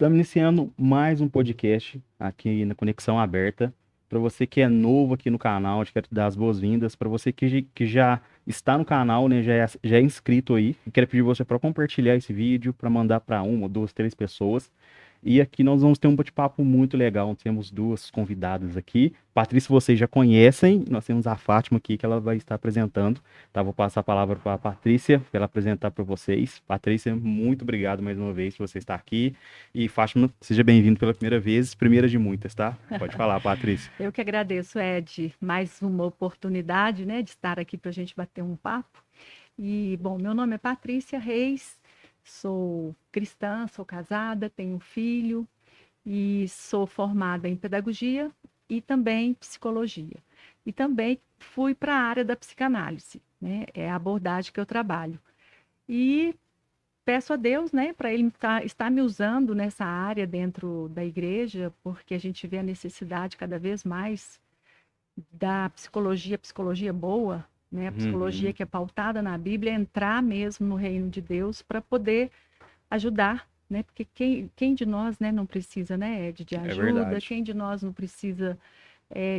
Estamos iniciando mais um podcast aqui na Conexão Aberta. Para você que é novo aqui no canal, eu quero te dar as boas-vindas. Para você que já está no canal, né, já é inscrito aí, eu quero pedir você para compartilhar esse vídeo, para mandar para uma, duas, três pessoas. E aqui nós vamos ter um bate-papo muito legal. Temos duas convidadas aqui. Patrícia, vocês já conhecem. Nós temos a Fátima aqui que ela vai estar apresentando. Tá, vou passar a palavra para a Patrícia para ela apresentar para vocês. Patrícia, muito obrigado mais uma vez por você estar aqui. E Fátima, seja bem-vindo pela primeira vez, primeira de muitas, tá? Pode falar, Patrícia. Eu que agradeço, Ed, mais uma oportunidade, né, de estar aqui para a gente bater um papo. E, bom, meu nome é Patrícia Reis, sou cristã, sou casada, tenho um filho e sou formada em pedagogia e também psicologia. E também fui para a área da psicanálise, né, é a abordagem que eu trabalho. E peço a Deus, né, para Ele estar me usando nessa área dentro da igreja, porque a gente vê a necessidade cada vez mais da psicologia boa, né, a psicologia Uhum, que é pautada na Bíblia, entrar mesmo no reino de Deus para poder ajudar, né, porque quem de nós, né, não precisa, né, Ed, de é ajuda, verdade. quem de nós não precisa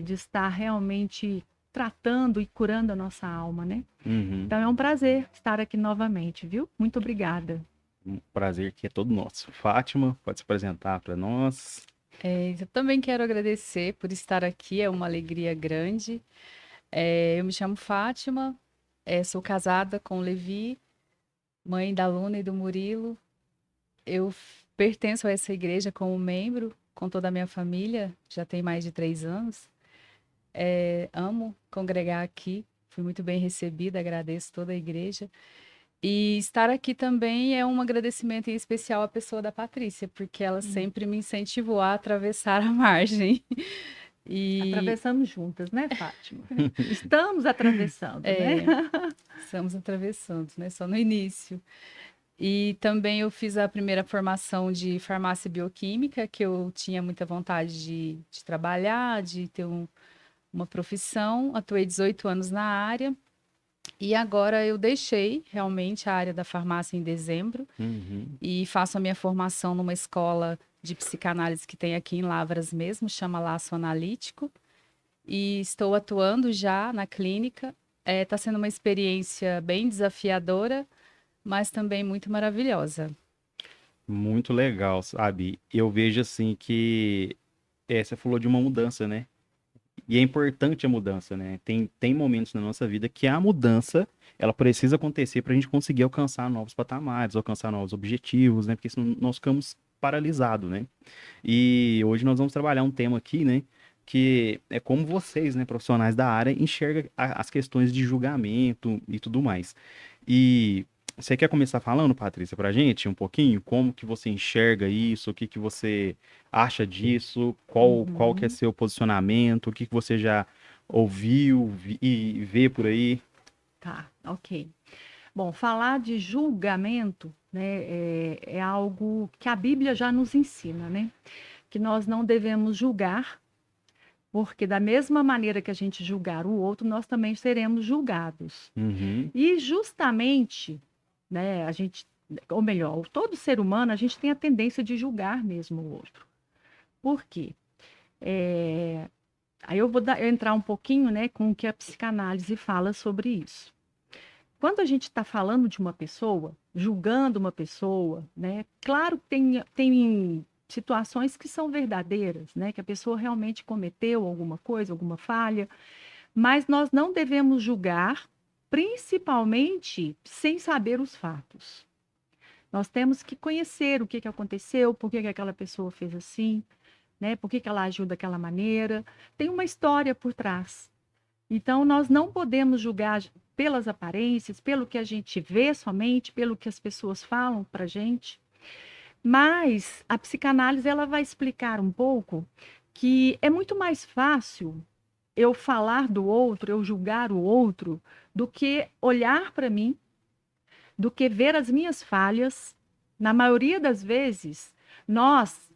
de estar realmente tratando e curando a nossa alma, né? Uhum. Então é um prazer estar aqui novamente, viu? Muito obrigada. Um prazer que é todo nosso. Fátima, pode se apresentar para nós. Eu também quero agradecer por estar aqui, é uma alegria grande. Eu me chamo Fátima, sou casada com o Levi, mãe da Luna e do Murilo. Pertenço a essa igreja como membro, com toda a minha família, já tem mais de 3 anos. Amo congregar aqui, fui muito bem recebida, agradeço toda a igreja. E estar aqui também é um agradecimento em especial à pessoa da Patrícia, porque ela sempre me incentivou a atravessar a margem. E Atravessamos juntas, né, Fátima? Estamos atravessando, né? é, estamos atravessando, né? Só no início. E também eu fiz a primeira formação de farmácia bioquímica, que eu tinha muita vontade de trabalhar, de ter uma profissão. Atuei 18 anos na área. E agora eu deixei realmente a área da farmácia em dezembro Uhum. e faço a minha formação numa escola de psicanálise que tem aqui em Lavras mesmo, chama Laço Analítico. E estou atuando já na clínica. Está sendo uma experiência bem desafiadora, mas também muito maravilhosa. Muito legal, sabe? Eu vejo assim que você falou de uma mudança, né? E é importante a mudança, né? Tem momentos na nossa vida que a mudança, ela precisa acontecer para a gente conseguir alcançar novos patamares, alcançar novos objetivos, né? Porque senão nós ficamos paralisados, né? E hoje nós vamos trabalhar um tema aqui, né? Que é como vocês, né, profissionais da área, enxergam as questões de julgamento e tudo mais. E você quer começar falando, Patrícia, pra gente um pouquinho? Como que você enxerga isso? O que que você acha disso? Qual que é Uhum. seu posicionamento? O que que você já ouviu e vê por aí? Tá, ok. Bom, falar de julgamento, né, é algo que a Bíblia já nos ensina, né? Que nós não devemos julgar, porque da mesma maneira que a gente julgar o outro, nós também seremos julgados. Uhum, E justamente, né, a gente, ou melhor, todo ser humano, a gente tem a tendência de julgar mesmo o outro. Por quê? É, Aí eu entrar um pouquinho, né, com o que a psicanálise fala sobre isso. Quando a gente está falando de uma pessoa, julgando uma pessoa, né, claro que tem situações que são verdadeiras, né, que a pessoa realmente cometeu alguma coisa, alguma falha, mas nós não devemos julgar, principalmente sem saber os fatos. Nós temos que conhecer o que aconteceu, por que aquela pessoa fez assim, né, por que ela agiu daquela maneira. Tem uma história por trás. Então, nós não podemos julgar pelas aparências, pelo que a gente vê somente, pelo que as pessoas falam para a gente. Mas a psicanálise ela vai explicar um pouco que é muito mais fácil eu falar do outro, eu julgar o outro, do que olhar para mim, do que ver as minhas falhas. Na maioria das vezes, nós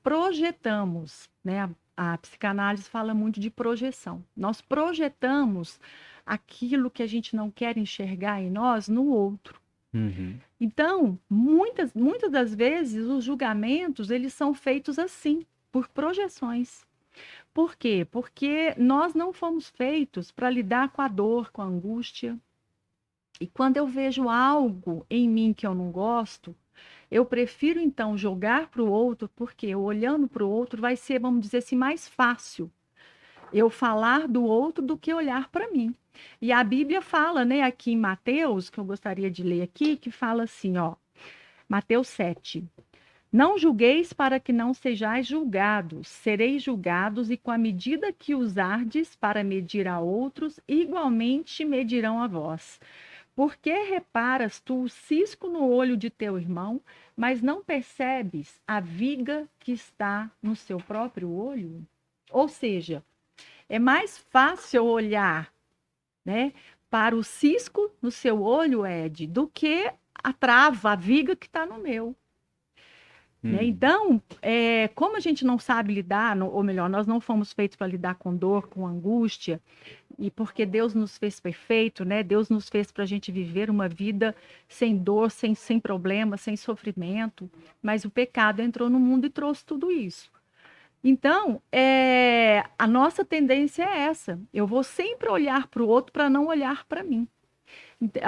projetamos, né? A psicanálise fala muito de projeção. Nós projetamos aquilo que a gente não quer enxergar em nós no outro. Uhum. Então, muitas das vezes, os julgamentos, eles são feitos assim, por projeções. Por quê? Porque nós não fomos feitos para lidar com a dor, com a angústia. E quando eu vejo algo em mim que eu não gosto, eu prefiro então jogar para o outro, porque eu olhando para o outro vai ser, vamos dizer assim, mais fácil eu falar do outro do que olhar para mim. E a Bíblia fala, né, aqui em Mateus, que eu gostaria de ler aqui, que fala assim, ó, Mateus 7. Não julgueis para que não sejais julgados, sereis julgados, e com a medida que usardes para medir a outros, igualmente medirão a vós. Por que reparas tu o cisco no olho de teu irmão, mas não percebes a viga que está no seu próprio olho? Ou seja, é mais fácil olhar, né, para o cisco no seu olho, Ed, do que a trava, a viga que está no meu. Né? Uhum. Então, como a gente não sabe lidar, ou melhor, nós não fomos feitos para lidar com dor, com angústia, e porque Deus nos fez perfeito, né? Deus nos fez para a gente viver uma vida sem dor, sem problema, sem sofrimento, mas o pecado entrou no mundo e trouxe tudo isso. Então, a nossa tendência é essa. Eu vou sempre olhar para o outro para não olhar para mim.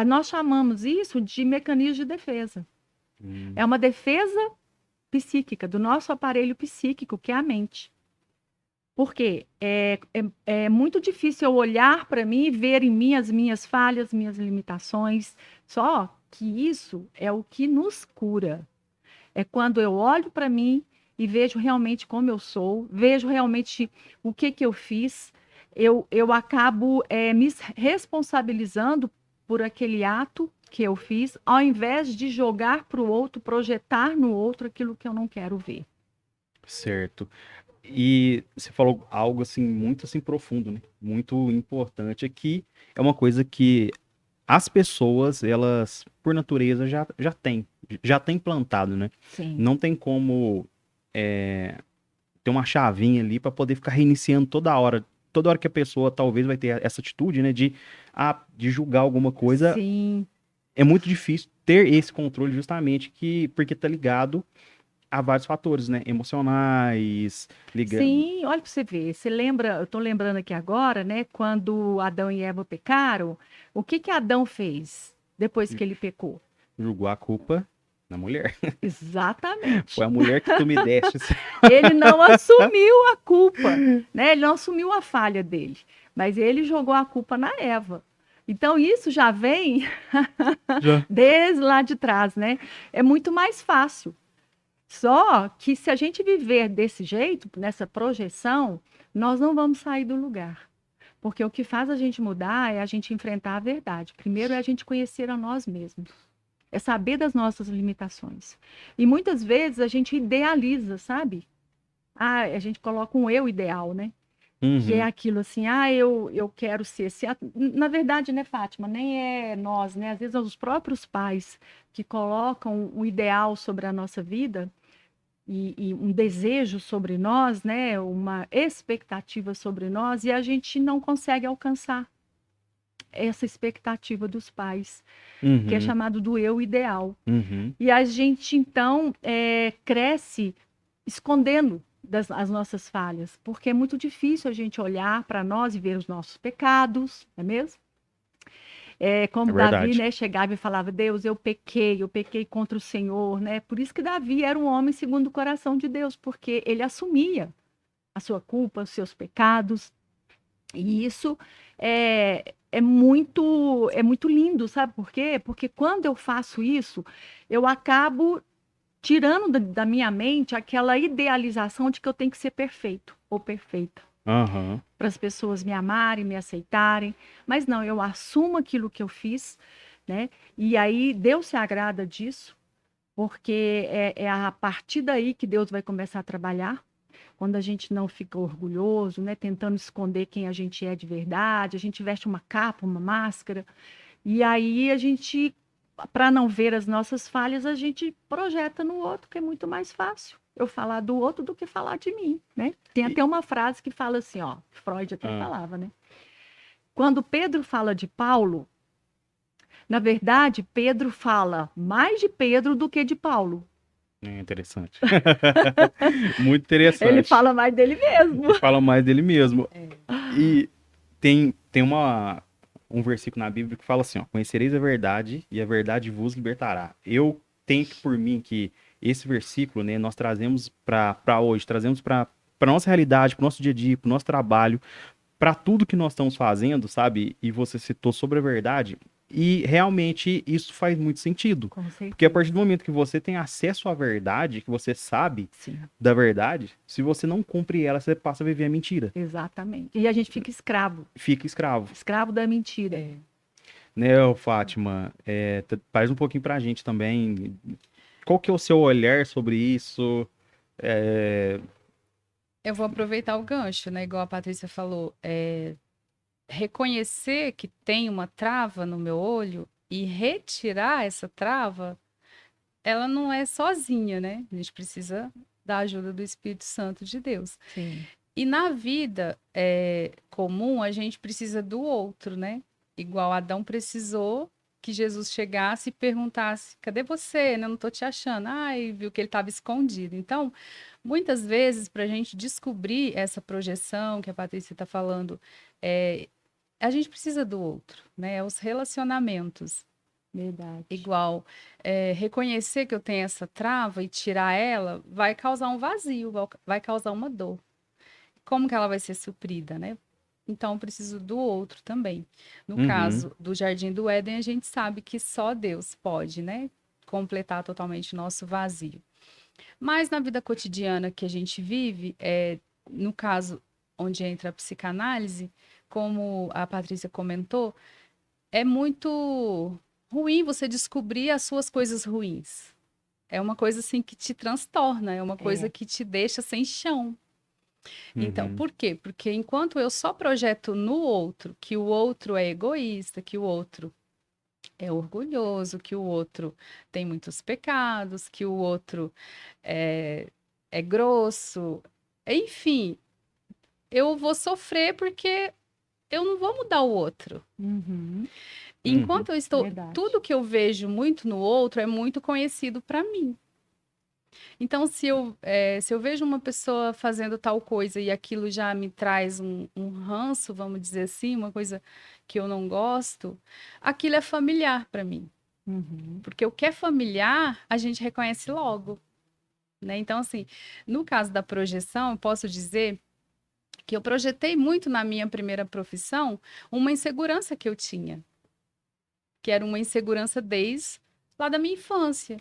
Nós chamamos isso de mecanismo de defesa. É uma defesa psíquica, do nosso aparelho psíquico, que é a mente. Porque é muito difícil eu olhar para mim e ver em mim as minhas falhas, minhas limitações. Só que isso é o que nos cura. É quando eu olho para mim e vejo realmente como eu sou, vejo realmente o que eu fiz, eu acabo me responsabilizando por aquele ato que eu fiz, ao invés de jogar para o outro, projetar no outro aquilo que eu não quero ver. Certo. E você falou algo assim muito assim profundo, né? Muito importante aqui. É uma coisa que as pessoas, elas por natureza já têm plantado, né? Sim. Não tem como ter uma chavinha ali para poder ficar reiniciando toda hora. Toda hora que a pessoa talvez vai ter essa atitude, né, de julgar alguma coisa, Sim, é muito difícil ter esse controle justamente porque tá ligado a vários fatores, né? Emocionais, ligando. sim, olha para você ver. Você lembra, eu estou lembrando aqui agora, né? Quando Adão e Eva pecaram, o que que Adão fez depois que ele pecou? Jogou a culpa na mulher. Foi Exatamente. a mulher que tu me deste. Ele não assumiu a culpa, né? Ele não assumiu a falha dele, mas ele jogou a culpa na Eva. Então isso já vem Já. desde lá de trás, né? É muito mais fácil. Só que se a gente viver desse jeito, nessa projeção, nós não vamos sair do lugar. Porque o que faz a gente mudar é a gente enfrentar a verdade. Primeiro é a gente conhecer a nós mesmos. É saber das nossas limitações. E muitas vezes a gente idealiza, sabe? Ah, a gente coloca um eu ideal, né? Que é Uhum. aquilo assim, eu quero ser esse. Na verdade, né, Fátima, nem é nós, né? Às vezes é os próprios pais que colocam um ideal sobre a nossa vida e um desejo sobre nós, né? Uma expectativa sobre nós, e a gente não consegue alcançar essa expectativa dos pais, que é Uhum. chamado do eu ideal. Uhum. E a gente, então, cresce escondendo as nossas falhas, porque é muito difícil a gente olhar para nós e ver os nossos pecados, não é mesmo? É Como Davi, verdade. né, chegava e falava, Deus, eu pequei contra o Senhor, né? Por isso que Davi era um homem segundo o coração de Deus, porque ele assumia a sua culpa, os seus pecados, e isso é muito lindo, sabe por quê? Porque quando eu faço isso, eu acabo tirando da minha mente aquela idealização de que eu tenho que ser perfeito ou perfeita Aham. para as pessoas me amarem, me aceitarem. Mas não, eu assumo aquilo que eu fiz, né? E aí Deus se agrada disso, porque é a partir daí que Deus vai começar a trabalhar. Quando a gente não fica orgulhoso, né? Tentando esconder quem a gente é de verdade, a gente veste uma capa, uma máscara, e aí a gente, para não ver as nossas falhas, a gente projeta no outro, que é muito mais fácil eu falar do outro do que falar de mim, né? Tem E- até uma frase que fala assim, ó, Freud até ah, falava, né? Quando Pedro fala de Paulo, Na verdade, Pedro fala mais de Pedro do que de Paulo. É interessante. Muito Ele interessante. fala mais dele mesmo. Fala mais dele mesmo. É. E tem um versículo na Bíblia que fala assim, ó, conhecereis a verdade e a verdade vos libertará. Eu tenho que, por mim, que esse versículo, né, nós trazemos para hoje, trazemos para nossa realidade, para o nosso dia a dia, para o nosso trabalho, para tudo que nós estamos fazendo, sabe? E você citou sobre a verdade, e realmente isso faz muito sentido. Com certeza. Porque a partir do momento que você tem acesso à verdade, que você sabe Sim, da verdade, se você não cumpre ela, você passa a viver a mentira. exatamente. E a gente fica escravo. Fica escravo. Escravo da mentira. É. Né, ô, Fátima? Faz um pouquinho pra gente também. Qual que é o seu olhar sobre isso? É, Eu vou aproveitar o gancho, né? Igual a Patrícia falou, reconhecer que tem uma trava no meu olho e retirar essa trava, ela não é sozinha, né? A gente precisa da ajuda do Espírito Santo de Deus. Sim. E na vida comum, a gente precisa do outro, né? Igual Adão precisou que Jesus chegasse e perguntasse: cadê você? Né? Eu não tô te achando. Ai, viu que ele estava escondido. Então, muitas vezes, para a gente descobrir essa projeção que a Patrícia está falando, a gente precisa do outro, né? Os relacionamentos. Verdade. Igual, reconhecer que eu tenho essa trava e tirar ela vai causar um vazio, vai causar uma dor. Como que ela vai ser suprida, né? Então, eu preciso do outro também. No uhum, caso do Jardim do Éden, a gente sabe que só Deus pode, né? Completar totalmente o nosso vazio. Mas na vida cotidiana que a gente vive, no caso onde entra a psicanálise, como a Patrícia comentou, é muito ruim você descobrir as suas coisas ruins. É uma coisa assim que te transtorna, é uma coisa que te deixa sem chão. Então, uhum. por quê? Porque enquanto eu só projeto no outro que o outro é egoísta, que o outro é orgulhoso, que o outro tem muitos pecados, que o outro é grosso, enfim, eu vou sofrer porque eu não vou mudar o outro. Uhum. Enquanto eu estou, Verdade. tudo que eu vejo muito no outro é muito conhecido para mim. Então, se eu vejo uma pessoa fazendo tal coisa e aquilo já me traz um ranço, vamos dizer assim, uma coisa que eu não gosto, aquilo é familiar para mim. Uhum. Porque o que é familiar, a gente reconhece logo, né? Então, assim, no caso da projeção, eu posso dizer que eu projetei muito na minha primeira profissão uma insegurança que eu tinha, que era uma insegurança desde lá da minha infância.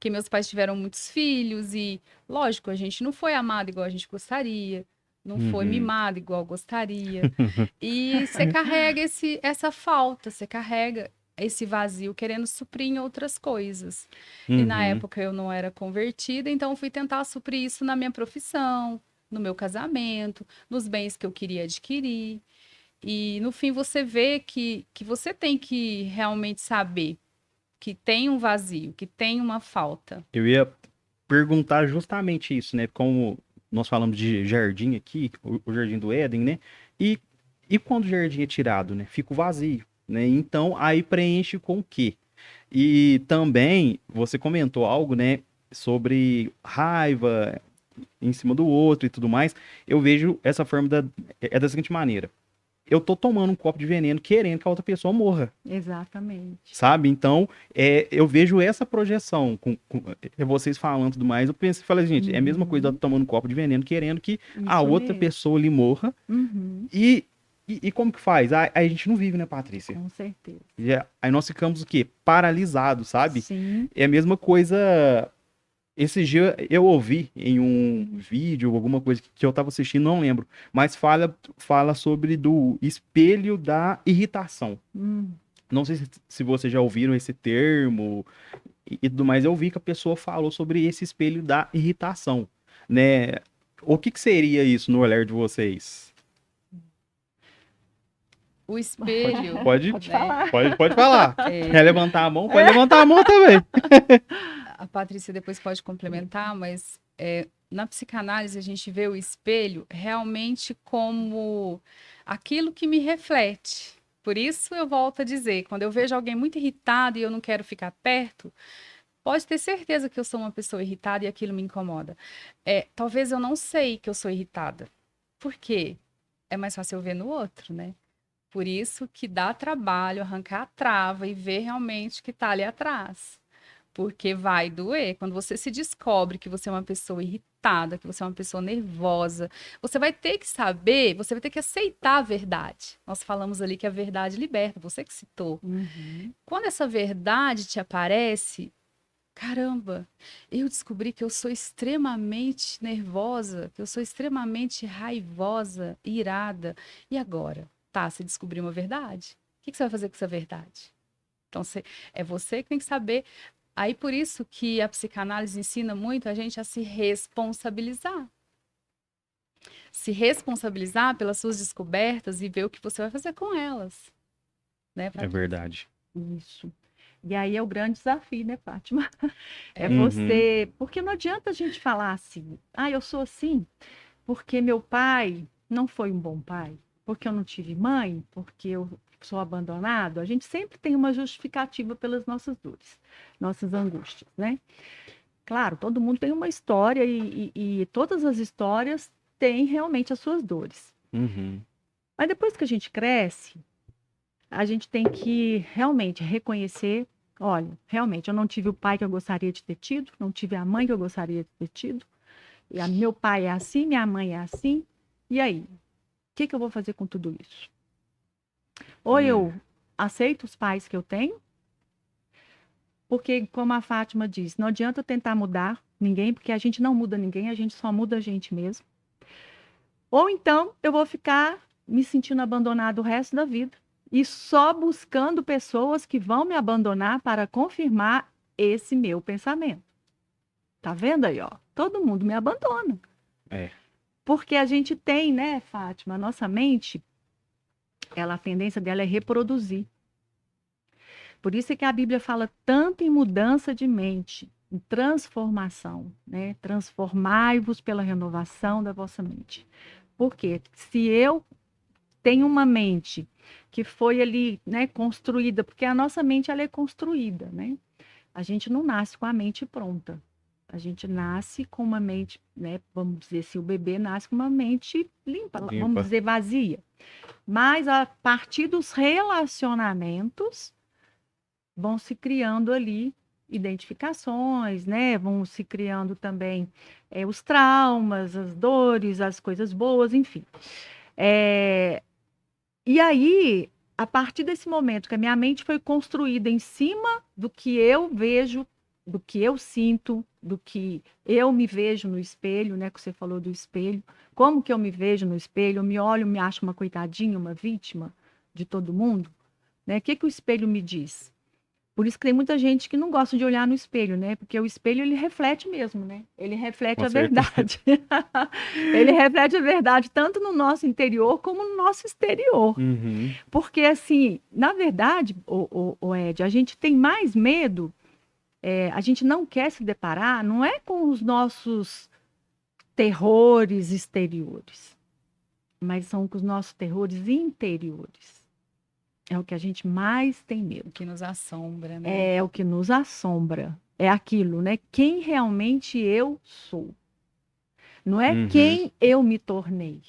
Que meus pais tiveram muitos filhos e, lógico, a gente não foi amado igual a gente gostaria, não foi Uhum. mimado igual gostaria. E você carrega essa falta, você carrega esse vazio querendo suprir em outras coisas. E na Uhum. época eu não era convertida, então eu fui tentar suprir isso na minha profissão, no meu casamento, nos bens que eu queria adquirir. E no fim você vê que você tem que realmente saber que tem um vazio, que tem uma falta. Eu ia perguntar justamente isso, né? Como nós falamos de jardim aqui, o jardim do Éden, né? E, e quando o jardim é tirado, né? Fica o vazio, né? Então, aí preenche com o quê? E também você comentou algo, né? Sobre raiva em cima do outro e tudo mais. Eu vejo essa forma da seguinte maneira. Eu tô tomando um copo de veneno querendo que a outra pessoa morra. Exatamente. Sabe? Então, eu vejo essa projeção com vocês falando tudo mais. Eu penso e falei, gente, é a mesma coisa de eu tomando um copo de veneno, querendo que a Isso outra mesmo. pessoa ali morra. Uhum. E como que faz? Aí a gente não vive, né, Patrícia? Com certeza. Aí nós ficamos o quê? Paralisados, sabe? Sim. É a mesma coisa. Esse dia eu ouvi em um vídeo, alguma coisa que eu tava assistindo, não lembro. Mas fala sobre do espelho da irritação. Hum. Não sei se vocês já ouviram esse termo e tudo mais. Eu vi que a pessoa falou sobre esse espelho da irritação, né? O que seria isso no olhar de vocês? O espelho, Pode, Pode né? falar. pode falar. Quer levantar a mão? Pode levantar a mão também. A Patrícia depois pode complementar, mas na psicanálise a gente vê o espelho realmente como aquilo que me reflete. Por isso eu volto a dizer, quando eu vejo alguém muito irritado e eu não quero ficar perto, pode ter certeza que eu sou uma pessoa irritada e aquilo me incomoda. Talvez eu não sei que eu sou irritada. Por quê? É mais fácil eu ver no outro, né? Por isso que dá trabalho arrancar a trava e ver realmente o que está ali atrás. Porque vai doer. Quando você se descobre que você é uma pessoa irritada, que você é uma pessoa nervosa, você vai ter que saber, você vai ter que aceitar a verdade. Nós falamos ali que a verdade liberta, você que citou. Uhum. Quando essa verdade te aparece, caramba, eu descobri que eu sou extremamente nervosa, que eu sou extremamente raivosa, irada. E agora? Tá, você descobriu uma verdade. O que você vai fazer com essa verdade? Então, é você que tem que saber. Aí, por isso que a psicanálise ensina muito a gente a se responsabilizar. Se responsabilizar pelas suas descobertas e ver o que você vai fazer com elas. Né, É verdade. Isso. E aí é o grande desafio, né, Fátima? É Uhum. você. Porque não adianta a gente falar assim, eu sou assim, porque meu pai não foi um bom pai, porque eu não tive mãe, porque eu sou abandonado. A gente sempre tem uma justificativa pelas nossas dores, nossas angústias, né? Claro, todo mundo tem uma história e todas as histórias têm realmente as suas dores. Uhum. Mas depois que a gente cresce, a gente tem que realmente reconhecer, olha, realmente eu não tive o pai que eu gostaria de ter tido, não tive a mãe que eu gostaria de ter tido, e meu pai é assim, minha mãe é assim, e aí? O que eu vou fazer com tudo isso? Ou eu aceito os pais que eu tenho, porque, como a Fátima disse, não adianta eu tentar mudar ninguém, porque a gente não muda ninguém, a gente só muda a gente mesmo. Ou então eu vou ficar me sentindo abandonado o resto da vida e só buscando pessoas que vão me abandonar para confirmar esse meu pensamento. Tá vendo aí, ó? Todo mundo me abandona. É. Porque a gente tem, né, Fátima, a nossa mente, a tendência dela é reproduzir. Por isso é que a Bíblia fala tanto em mudança de mente, em transformação, né? Transformai-vos pela renovação da vossa mente. Porque se eu tenho uma mente que foi ali, né, construída, porque a nossa mente ela é construída, né? A gente não nasce com a mente pronta. A gente nasce com uma mente, né, vamos dizer assim, o bebê nasce com uma mente limpa, vamos dizer vazia. Mas a partir dos relacionamentos vão se criando ali identificações, né? Vão se criando também os traumas, as dores, as coisas boas, enfim. E aí, a partir desse momento que a minha mente foi construída em cima do que eu vejo, do que eu sinto, do que eu me vejo no espelho, né? Que você falou do espelho. Como que eu me vejo no espelho? Eu me olho, me acho uma coitadinha, uma vítima de todo mundo, né? O que o espelho me diz? Por isso que tem muita gente que não gosta de olhar no espelho, né? Porque o espelho, ele reflete mesmo, né? Ele reflete a verdade. Ele reflete a verdade tanto no nosso interior como no nosso exterior. Uhum. Porque, assim, na verdade, Ed, a gente tem mais medo, a gente não quer se deparar, não é com os nossos terrores exteriores, mas são com os nossos terrores interiores. É o que a gente mais tem medo. O que nos assombra, né? É o que nos assombra. É aquilo, né? Quem realmente eu sou. Não é quem eu me tornei,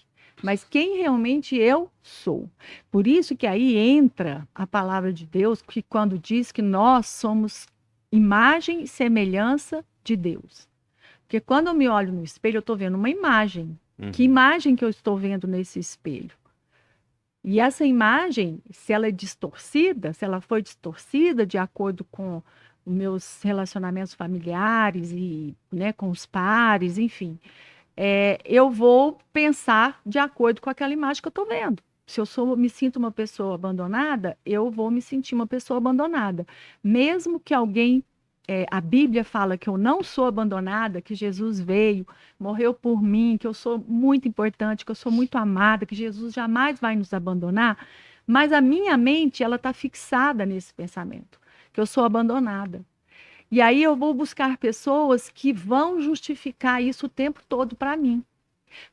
mas quem realmente eu sou. Por isso que aí entra a palavra de Deus, que quando diz que nós somos imagem e semelhança de Deus. Porque quando eu me olho no espelho, eu estou vendo uma imagem. Que imagem que eu estou vendo nesse espelho? E essa imagem, se ela é distorcida, se ela foi distorcida de acordo com os meus relacionamentos familiares e, né, com os pares, enfim, eu vou pensar de acordo com aquela imagem que eu estou vendo. Se eu me sinto uma pessoa abandonada, eu vou me sentir uma pessoa abandonada. Mesmo que alguém, a Bíblia fala que eu não sou abandonada, que Jesus veio, morreu por mim, que eu sou muito importante, que eu sou muito amada, que Jesus jamais vai nos abandonar, mas a minha mente, ela está fixada nesse pensamento, que eu sou abandonada. E aí eu vou buscar pessoas que vão justificar isso o tempo todo para mim.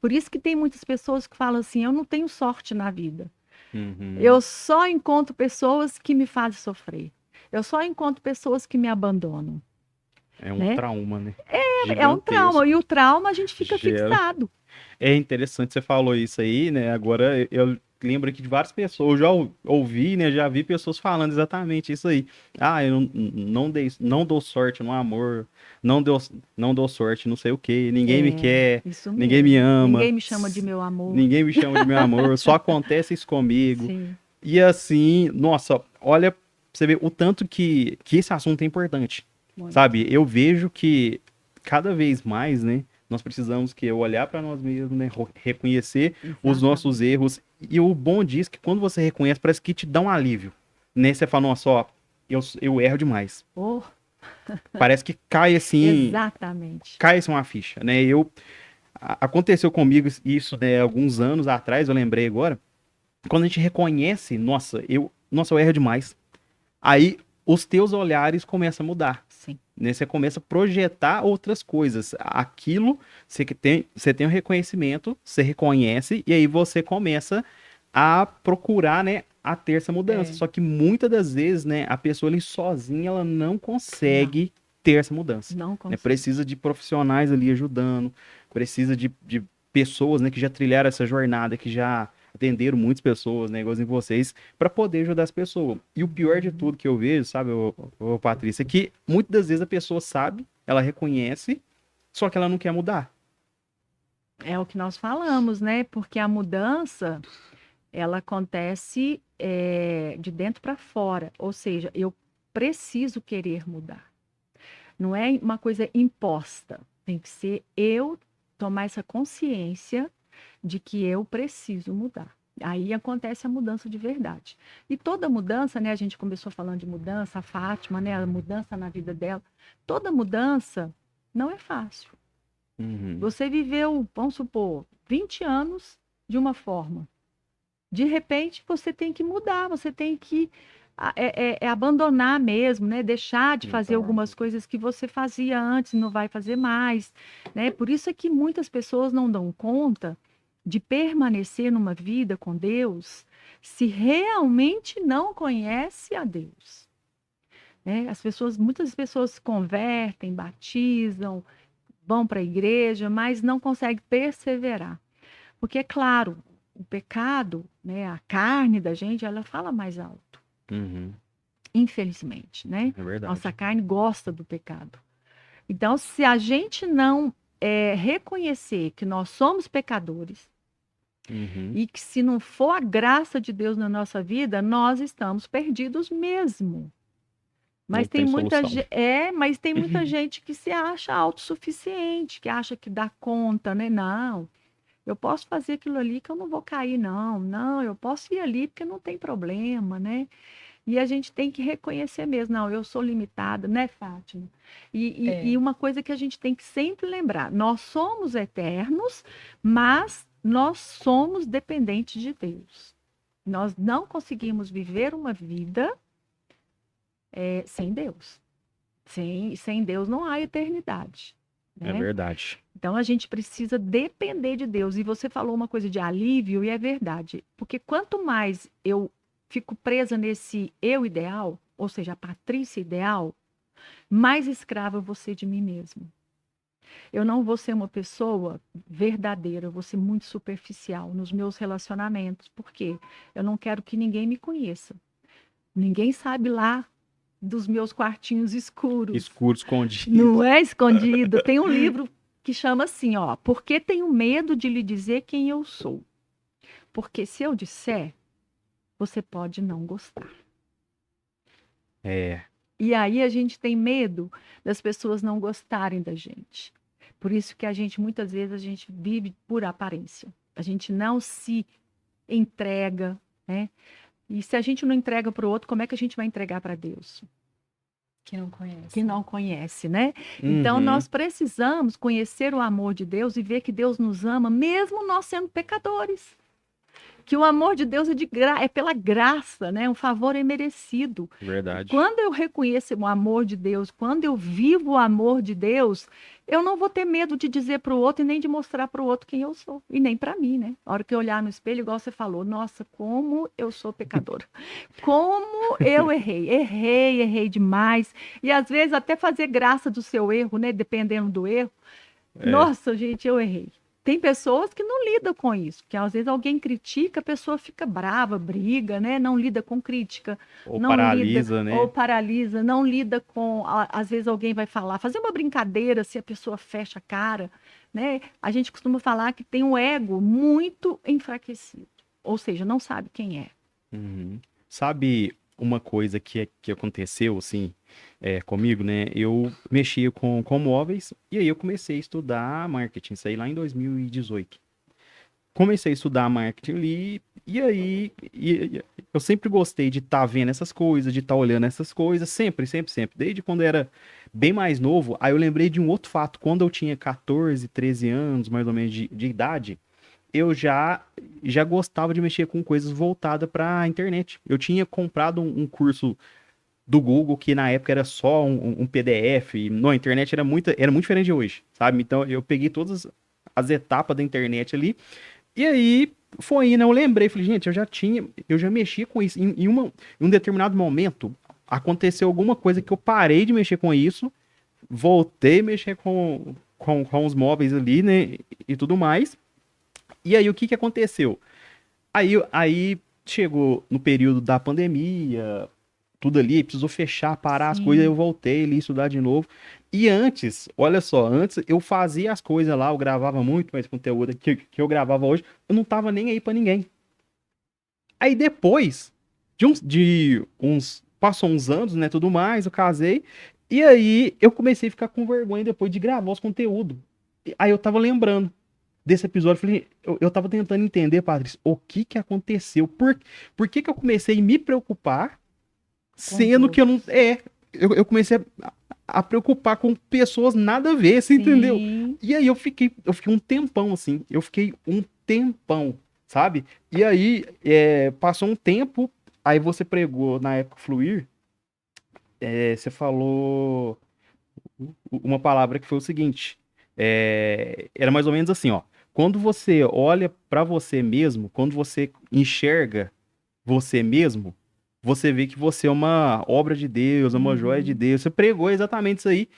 Por isso que tem muitas pessoas que falam assim, eu não tenho sorte na vida. Uhum. Eu só encontro pessoas que me fazem sofrer. Eu só encontro pessoas que me abandonam, É um né? trauma, né? É um trauma, Gigantesco. e o trauma a gente fica Gera. fixado. É interessante você falou isso aí, né? Agora eu lembro aqui de várias pessoas, eu já ouvi, né? Já vi pessoas falando exatamente isso aí. Ah, eu não dou sorte no amor, não deu, não dou sorte, não sei o quê, ninguém me É, quer, isso ninguém me mesmo. ama, Ninguém me chama de meu amor. ninguém me chama de meu amor, só acontece isso comigo. Sim, E assim, nossa, olha, pra você ver o tanto que esse assunto é importante. muito. Sabe, eu vejo que cada vez mais, né, nós precisamos que olhar para nós mesmos, né, reconhecer os nossos Exatamente. erros. E o bom disso é que quando você reconhece, parece que te dá um alívio. Né? Você fala, nossa, ó, eu erro demais. Oh, Parece que exatamente. cai assim uma ficha, né? Aconteceu comigo isso, né, alguns anos atrás, eu lembrei agora. Quando a gente reconhece, nossa, eu erro demais. Aí os teus olhares começam a mudar, Sim. né? Você começa a projetar outras coisas. Aquilo, você tem um reconhecimento, você reconhece, e aí você começa a procurar, né, a ter essa mudança. É, Só que muitas das vezes, né, a pessoa ali sozinha, ela não Não, consegue ter essa mudança, não né? consigo. Precisa de profissionais ali ajudando, precisa de pessoas, né, que já trilharam essa jornada, que já atenderam muitas pessoas, né, igualzinho vocês, para poder ajudar as pessoas. E o pior de Uhum. tudo que eu vejo, sabe, Patrícia, é que muitas das vezes a pessoa sabe, ela reconhece, só que ela não quer mudar. É o que nós falamos, né? Porque a mudança, ela acontece de dentro para fora. Ou seja, eu preciso querer mudar. Não é uma coisa imposta. Tem que ser eu tomar essa consciência de que eu preciso mudar. Aí acontece a mudança de verdade. E toda mudança, né? A gente começou falando de mudança, a Fátima, né? A mudança na vida dela. Toda mudança não é fácil. Uhum. Você viveu, vamos supor, 20 anos de uma forma. De repente, você tem que mudar, você tem que abandonar mesmo, né? Deixar de fazer Então, algumas coisas que você fazia antes, não vai fazer mais, né? Por isso é que muitas pessoas não dão conta de permanecer numa vida com Deus se realmente não conhece a Deus, né? Muitas pessoas se convertem, batizam, vão para a igreja, mas não conseguem perseverar. Porque, é claro, o pecado, né, a carne da gente, ela fala mais alto, uhum, infelizmente, né? é Nossa verdade. carne gosta do pecado. Então, se a gente não reconhecer que nós somos pecadores Uhum. e que se não for a graça de Deus na nossa vida, nós estamos perdidos mesmo. Não Mas tem tem muita, solução. mas tem muita gente que se acha autossuficiente, que acha que dá conta, né? Não, eu posso fazer aquilo ali que eu não vou cair, não. Não, eu posso ir ali porque não tem problema, né? E a gente tem que reconhecer mesmo, não, eu sou limitada, né, Fátima? E é, uma coisa que a gente tem que sempre lembrar, nós somos eternos, mas nós somos dependentes de Deus. Nós não conseguimos viver uma vida sem Deus. Sem Deus não há eternidade, É né? verdade. Então a gente precisa depender de Deus. E você falou uma coisa de alívio, e é verdade. Porque quanto mais eu fico presa nesse eu ideal, ou seja, a Patrícia ideal, mais escrava eu vou ser de mim mesma. Eu não vou ser uma pessoa verdadeira, eu vou ser muito superficial nos meus relacionamentos. Por quê? Eu não quero que ninguém me conheça. Ninguém sabe lá dos meus quartinhos escuros. Escuro, escondido. Não é escondido. Tem um livro que chama assim, ó, Por que tenho medo de lhe dizer quem eu sou? Porque se eu disser, você pode não gostar. É, E aí a gente tem medo das pessoas não gostarem da gente. Por isso que a gente, muitas vezes, a gente vive por aparência. A gente não se entrega, né? E se a gente não entrega para o outro, como é que a gente vai entregar para Deus? que não Que conhece. não conhece, né? Então uhum, nós precisamos conhecer o amor de Deus e ver que Deus nos ama, mesmo nós sendo pecadores. que o amor de Deus é pela graça, né? Um favor imerecido. Verdade. Quando eu reconheço o amor de Deus, quando eu vivo o amor de Deus, eu não vou ter medo de dizer para o outro e nem de mostrar para o outro quem eu sou. E nem para mim, né? A hora que eu olhar no espelho, igual você falou, nossa, como eu sou pecadora. Como eu errei. Errei demais. E às vezes até fazer graça do seu erro, né? Dependendo do erro. É. Nossa, gente, eu errei. Tem pessoas que não lidam com isso, que às vezes alguém critica, a pessoa fica brava, briga, né? Não lida com crítica, Ou não paralisa, lida, né? ou paralisa, não lida com, às vezes alguém vai falar, fazer uma brincadeira se a pessoa fecha a cara, né? A gente costuma falar que tem um ego muito enfraquecido, ou seja, não sabe quem é. Uhum. Sabe uma coisa que aconteceu, assim, comigo, né? Eu mexia com móveis e aí eu comecei a estudar marketing, isso aí lá em 2018. Comecei a estudar marketing ali, e aí eu sempre gostei de estar vendo essas coisas, de estar olhando essas coisas, sempre, sempre, sempre. Desde quando eu era bem mais novo, aí eu lembrei de um outro fato. Quando eu tinha 14, 13 anos, mais ou menos de idade, eu já gostava de mexer com coisas voltadas para a internet. Eu tinha comprado um curso do Google, que na época era só um PDF, e na internet era muito diferente de hoje, sabe? Então eu peguei todas as etapas da internet ali, e aí foi indo, eu lembrei, falei, gente, eu já mexia com isso. Em um determinado momento, aconteceu alguma coisa que eu parei de mexer com isso, voltei a mexer com os móveis ali, né, e tudo mais. E aí, o que que aconteceu? Aí chegou no período da pandemia, tudo ali, precisou fechar, parar as coisas, eu Sim. voltei ali estudar de novo. E antes, olha só, antes eu fazia as coisas lá, eu gravava muito mais conteúdo que eu gravava hoje, eu não tava nem aí pra ninguém. Aí depois passou uns anos, né, tudo mais, eu casei, e aí eu comecei a ficar com vergonha depois de gravar os conteúdos. Aí eu tava lembrando desse episódio, falei, eu tava tentando entender, Patrícia, o que que aconteceu, por que que eu comecei a me preocupar, Com os sendo que eu não, outros. eu comecei a preocupar com pessoas nada a ver, você entendeu? Sim. E aí eu fiquei um tempão assim, eu fiquei um tempão, sabe? E aí passou um tempo, aí você pregou na época Fluir, você falou uma palavra que foi o seguinte, era mais ou menos assim, ó, quando você olha pra você mesmo, quando você enxerga você mesmo, você vê que você é uma obra de Deus, é uma joia de Uhum. Deus. Você pregou exatamente isso aí.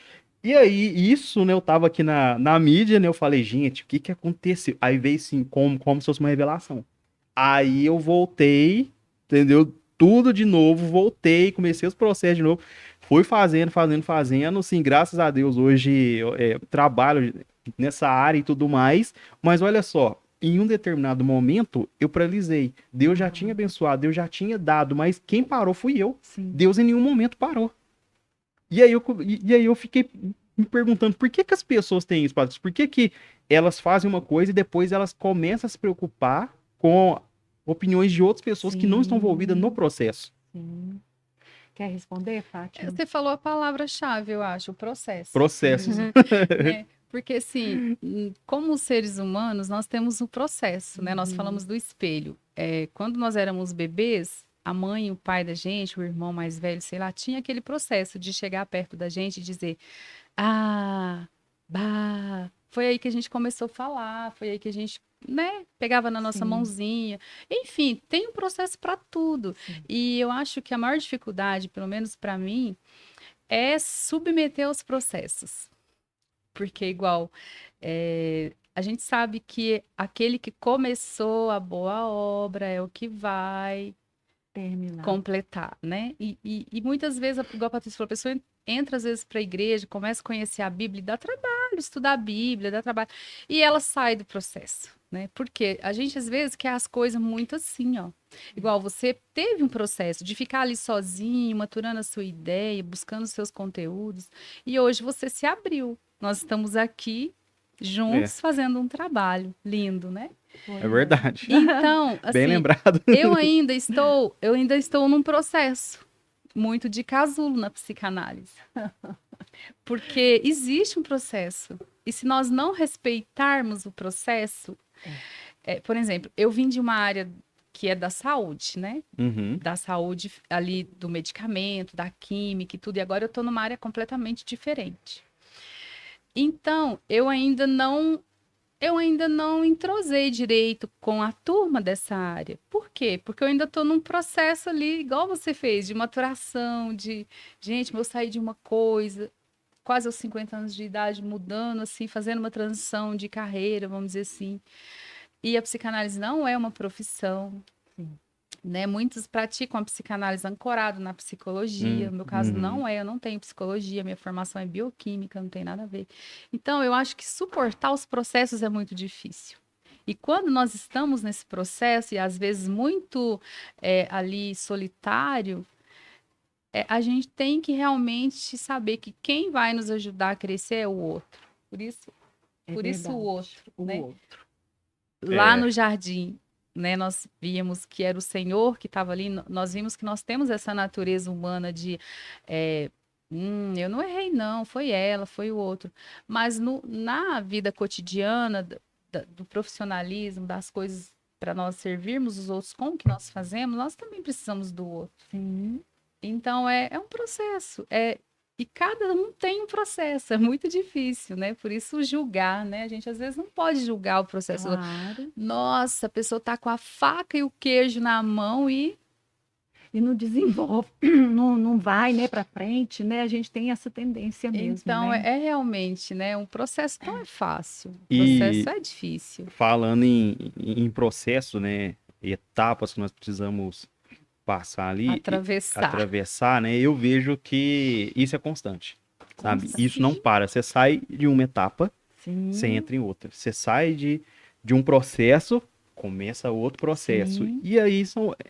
E aí, isso, né, eu tava aqui na mídia, né, eu falei, gente, o que que aconteceu? Aí veio assim, como se fosse uma revelação. Aí eu voltei, entendeu? Tudo de novo, voltei, comecei os processos de novo, fui fazendo, assim, graças a Deus, hoje eu trabalho nessa área e tudo mais, mas olha só, em um determinado momento, eu paralisei. Deus já tinha Aham. abençoado, Deus já tinha dado, mas quem parou fui eu. Sim. Deus em nenhum momento parou. E aí eu fiquei me perguntando por que que as pessoas têm isso, Patrícia? Por que que elas fazem uma coisa e depois elas começam a se preocupar com opiniões de outras pessoas que não estão envolvidas no Sim. processo? Sim. Quer responder, Fátima? Você falou a palavra-chave, eu acho, o processo. Processos. Sim. Né? Porque, assim, como seres humanos, nós temos um processo, né? Nós falamos Uhum. do espelho. Quando nós éramos bebês, a mãe e o pai da gente, o irmão mais velho, sei lá, tinha aquele processo de chegar perto da gente e dizer: ah, bah. Foi aí que a gente começou a falar, foi aí que a gente, né, pegava na nossa Sim. mãozinha. Enfim, tem um processo para tudo. Sim. E eu acho que a maior dificuldade, pelo menos para mim, é submeter aos processos. Porque, igual, a gente sabe que aquele que começou a boa obra é o que vai Terminar. completar, né? E muitas vezes, igual a Patrícia falou, a pessoa entra às vezes para a igreja, começa a conhecer a Bíblia, e dá trabalho estudar a Bíblia, dá trabalho, e ela sai do processo, né? Porque a gente às vezes quer as coisas muito assim, ó. Igual você teve um processo de ficar ali sozinho, maturando a sua ideia, buscando os seus conteúdos, e hoje você se abriu. Nós estamos aqui É, juntos fazendo um trabalho lindo, né? Pois é é. verdade. Então, Bem assim, lembrado. eu ainda estou num processo muito de casulo na psicanálise, porque existe um processo. E se nós não respeitarmos o processo, por exemplo, eu vim de uma área que é da saúde, né? Uhum. Da saúde ali, do medicamento, da química e tudo. E agora eu estou numa área completamente diferente. Então, eu ainda não entrosei direito com a turma dessa área. Por quê? Porque eu ainda estou num processo ali, igual você fez, de maturação, gente, vou sair de uma coisa, quase aos 50 anos de idade, mudando, assim, fazendo uma transição de carreira, vamos dizer assim. E a psicanálise não é uma profissão, Sim. né? Muitos praticam a psicanálise ancorado na psicologia. No meu caso, Uhum. não é. Eu não tenho psicologia, minha formação é bioquímica, não tem nada a ver. Então, eu acho que suportar os processos é muito difícil. E quando nós estamos nesse processo, e às vezes muito ali solitário, a gente tem que realmente saber que quem vai nos ajudar a crescer é o outro. Por isso, É por isso o verdade. outro, O né? outro. Lá É. no jardim, né, nós víamos que era o Senhor que estava ali, nós vimos que nós temos essa natureza humana de eu não errei, não, foi ela, foi o outro. Mas na vida cotidiana, do profissionalismo, das coisas para nós servirmos os outros com o que nós fazemos, nós também precisamos do outro. Sim. Então é um processo. E cada um tem um processo, é muito difícil, né? Por isso julgar, né? A gente às vezes não pode julgar o processo. Claro. Nossa, a pessoa tá com a faca e o queijo na mão e E não desenvolve, não vai, né, para frente, né? A gente tem essa tendência mesmo, então né? é realmente, né? Um processo não é fácil. O processo E é difícil. falando em processo, né? Etapas que nós precisamos passar ali, Atravessar. atravessar, né? Eu vejo que isso é constante, sabe? Isso não Sim. para. Você sai de uma etapa, você Sim, entra em outra. Você sai de um processo, começa outro processo. sim, E aí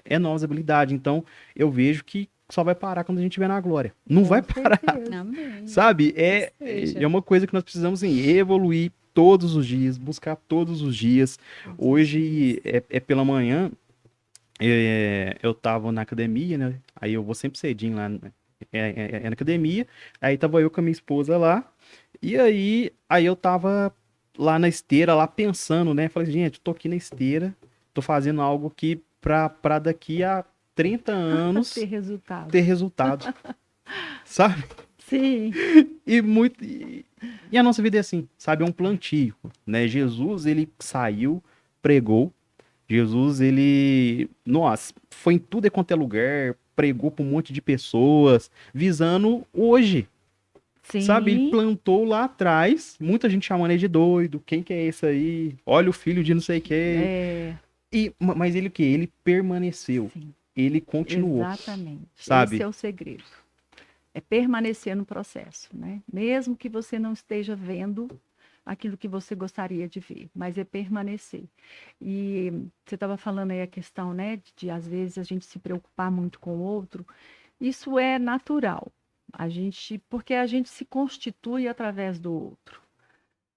é novas habilidades. Então, eu vejo que só vai parar quando a gente estiver na glória. Não vai com parar, certeza. Amém. sabe? Que É seja. uma coisa que nós precisamos assim, evoluir todos os dias, buscar todos os dias. Todos os dias. Hoje é pela manhã, eu tava na academia, né? Aí eu vou sempre cedinho lá, na academia. Aí tava eu com a minha esposa lá. E aí eu tava lá na esteira, lá pensando, né? Falei, gente, tô aqui na esteira, tô fazendo algo que pra daqui a 30 Ter anos resultado. ter resultado, sabe? Sim, E a nossa vida é assim, sabe? É um plantio, né? Jesus, ele saiu, pregou. Jesus, ele, nossa, foi em tudo e quanto é lugar, pregou para um monte de pessoas, visando hoje, sabe? Ele sim, plantou lá atrás, muita gente chamando ele de doido, quem que é esse aí? Olha o filho de não sei quem. é, Mas ele o quê? Ele permaneceu, sim, ele continuou, exatamente. Esse sabe? é o segredo. É permanecer no processo, né? Mesmo que você não esteja vendo aquilo que você gostaria de ver, mas é permanecer. E você estava falando aí a questão, né, de às vezes a gente se preocupar muito com o outro. Isso é natural. Porque a gente se constitui através do outro.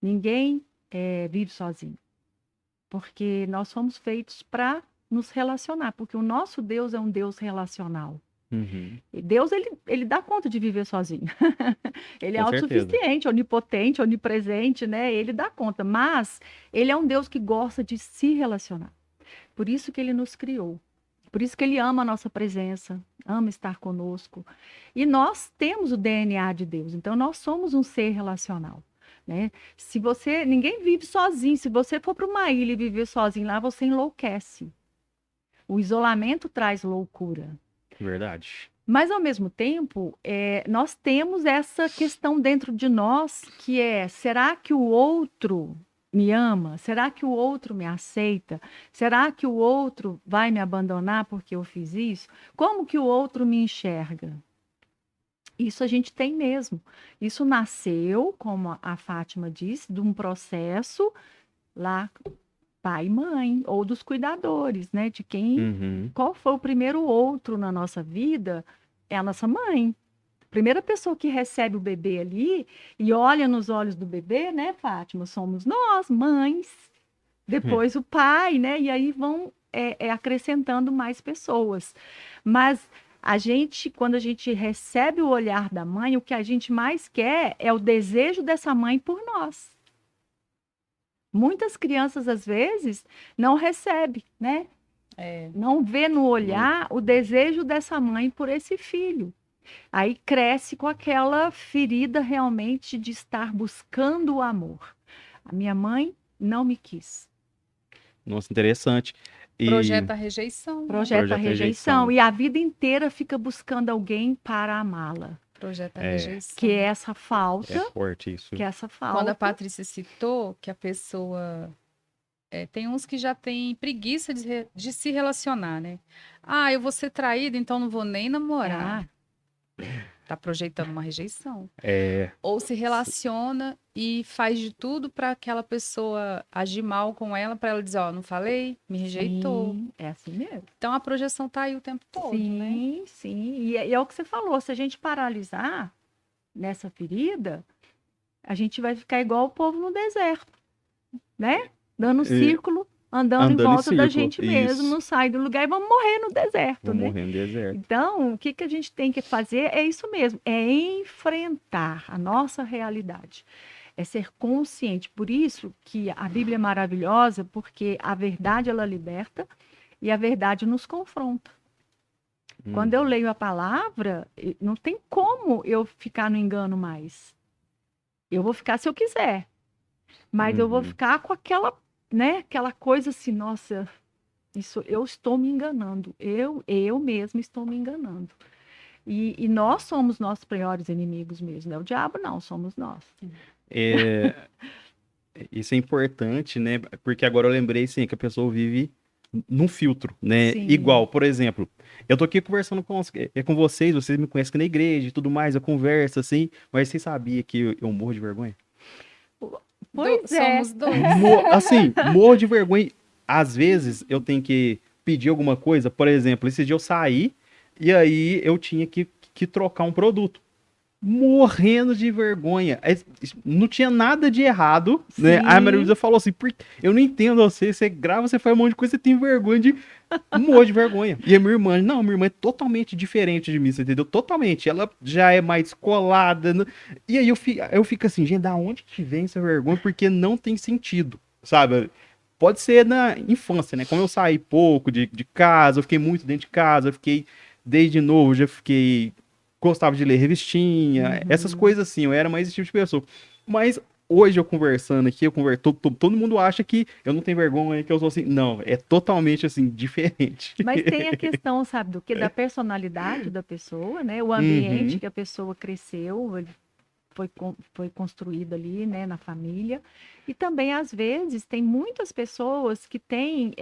Ninguém vive sozinho, porque nós fomos feitos para nos relacionar, porque o nosso Deus é um Deus relacional. Uhum, E Deus, ele dá conta de viver sozinho. Ele é com certeza. autossuficiente, onipotente, onipresente, né? Ele dá conta, mas ele é um Deus que gosta de se relacionar. Por isso que ele nos criou. Por isso que ele ama a nossa presença, ama estar conosco. E nós temos o DNA de Deus, então nós somos um ser relacional, né? Ninguém vive sozinho. Se você for para uma ilha e viver sozinho lá, você enlouquece. O isolamento traz loucura. Verdade. Mas, ao mesmo tempo, nós temos essa questão dentro de nós que será que o outro me ama? Será que o outro me aceita? Será que o outro vai me abandonar porque eu fiz isso? Como que o outro me enxerga? Isso a gente tem mesmo. Isso nasceu, como a Fátima disse, de um processo lá, pai e mãe, ou dos cuidadores, né? Uhum. Qual foi o primeiro outro na nossa vida? É a nossa mãe. Primeira pessoa que recebe o bebê ali e olha nos olhos do bebê, né, Fátima? Somos nós, mães. Depois o pai, né? E aí vão acrescentando mais pessoas. Mas quando a gente recebe o olhar da mãe, o que a gente mais quer é o desejo dessa mãe por nós. Muitas crianças, às vezes, não recebem, né? Não vê no olhar o desejo dessa mãe por esse filho. Aí cresce com aquela ferida realmente de estar buscando o amor. A minha mãe não me quis. Nossa, interessante. E Projeta a rejeição, né? Projeta a Projeta a rejeição. rejeição. E a vida inteira fica buscando alguém para amá-la. Projeta a É. rejeição. Que é essa é falta, forte isso. que é essa Quando a falta. Patrícia citou que a pessoa. Tem uns que já têm preguiça de se relacionar, né? Ah, eu vou ser traído, então não vou nem namorar. Tá projetando uma rejeição. É, Ou se relaciona e faz de tudo para aquela pessoa agir mal com ela, para ela dizer, ó, não falei, me rejeitou. Sim, é assim mesmo. Então a projeção tá aí o tempo todo, né? Sim, sim. E é o que você falou, se a gente paralisar nessa ferida, a gente vai ficar igual o povo no deserto, né? Dando círculo, andando em andando em volta da círculo, gente mesmo, isso. não sai do lugar e vamos morrer no deserto, Vou né? morrer no deserto. Então, o que que a gente tem que fazer é isso mesmo, é enfrentar a nossa realidade, é ser consciente. Por isso que a Bíblia é maravilhosa, porque a verdade ela liberta e a verdade nos confronta. Quando eu leio a palavra, não tem como eu ficar no engano mais. Eu vou ficar se eu quiser, mas eu vou Uhum. ficar com aquela, né, aquela coisa assim, nossa, isso eu estou me enganando, eu mesmo estou me enganando. E nós somos nossos piores inimigos mesmo, não é o diabo não, somos nós. É, isso é importante, né? Porque agora eu lembrei, sim, que a pessoa vive num filtro, né? Sim. Igual, por exemplo, eu tô aqui conversando com vocês me conhecem aqui na igreja e tudo mais, eu converso assim, mas vocês sabiam que eu morro de vergonha? Pois é. Somos dois. Assim, morro de vergonha. Às vezes eu tenho que pedir alguma coisa, por exemplo, esse dia eu saí e aí eu tinha que trocar um produto. Morrendo de vergonha. Não tinha nada de errado, né? Sim. A Maria Luísa falou assim: eu não entendo você grava, você faz um monte de coisa, você tem vergonha de. Morro de vergonha. E a minha irmã, não, minha irmã é totalmente diferente de mim, você entendeu? Totalmente. Ela já é mais colada. E aí eu fico assim, gente, da onde que vem essa vergonha? Porque não tem sentido, sabe? Pode ser na infância, né? Como eu saí pouco de casa, eu fiquei muito dentro de casa, eu fiquei, desde novo, já fiquei. Gostava de ler revistinha, essas coisas assim, eu era mais esse tipo de pessoa. Mas hoje eu conversando aqui, todo mundo acha que eu não tenho vergonha, que eu sou assim. Não, é totalmente assim, diferente. Mas tem a questão, sabe, do que? Da personalidade da pessoa, né? O ambiente Uhum. que a pessoa cresceu, ele foi construído ali, né, na família. E também, às vezes, tem muitas pessoas que têm,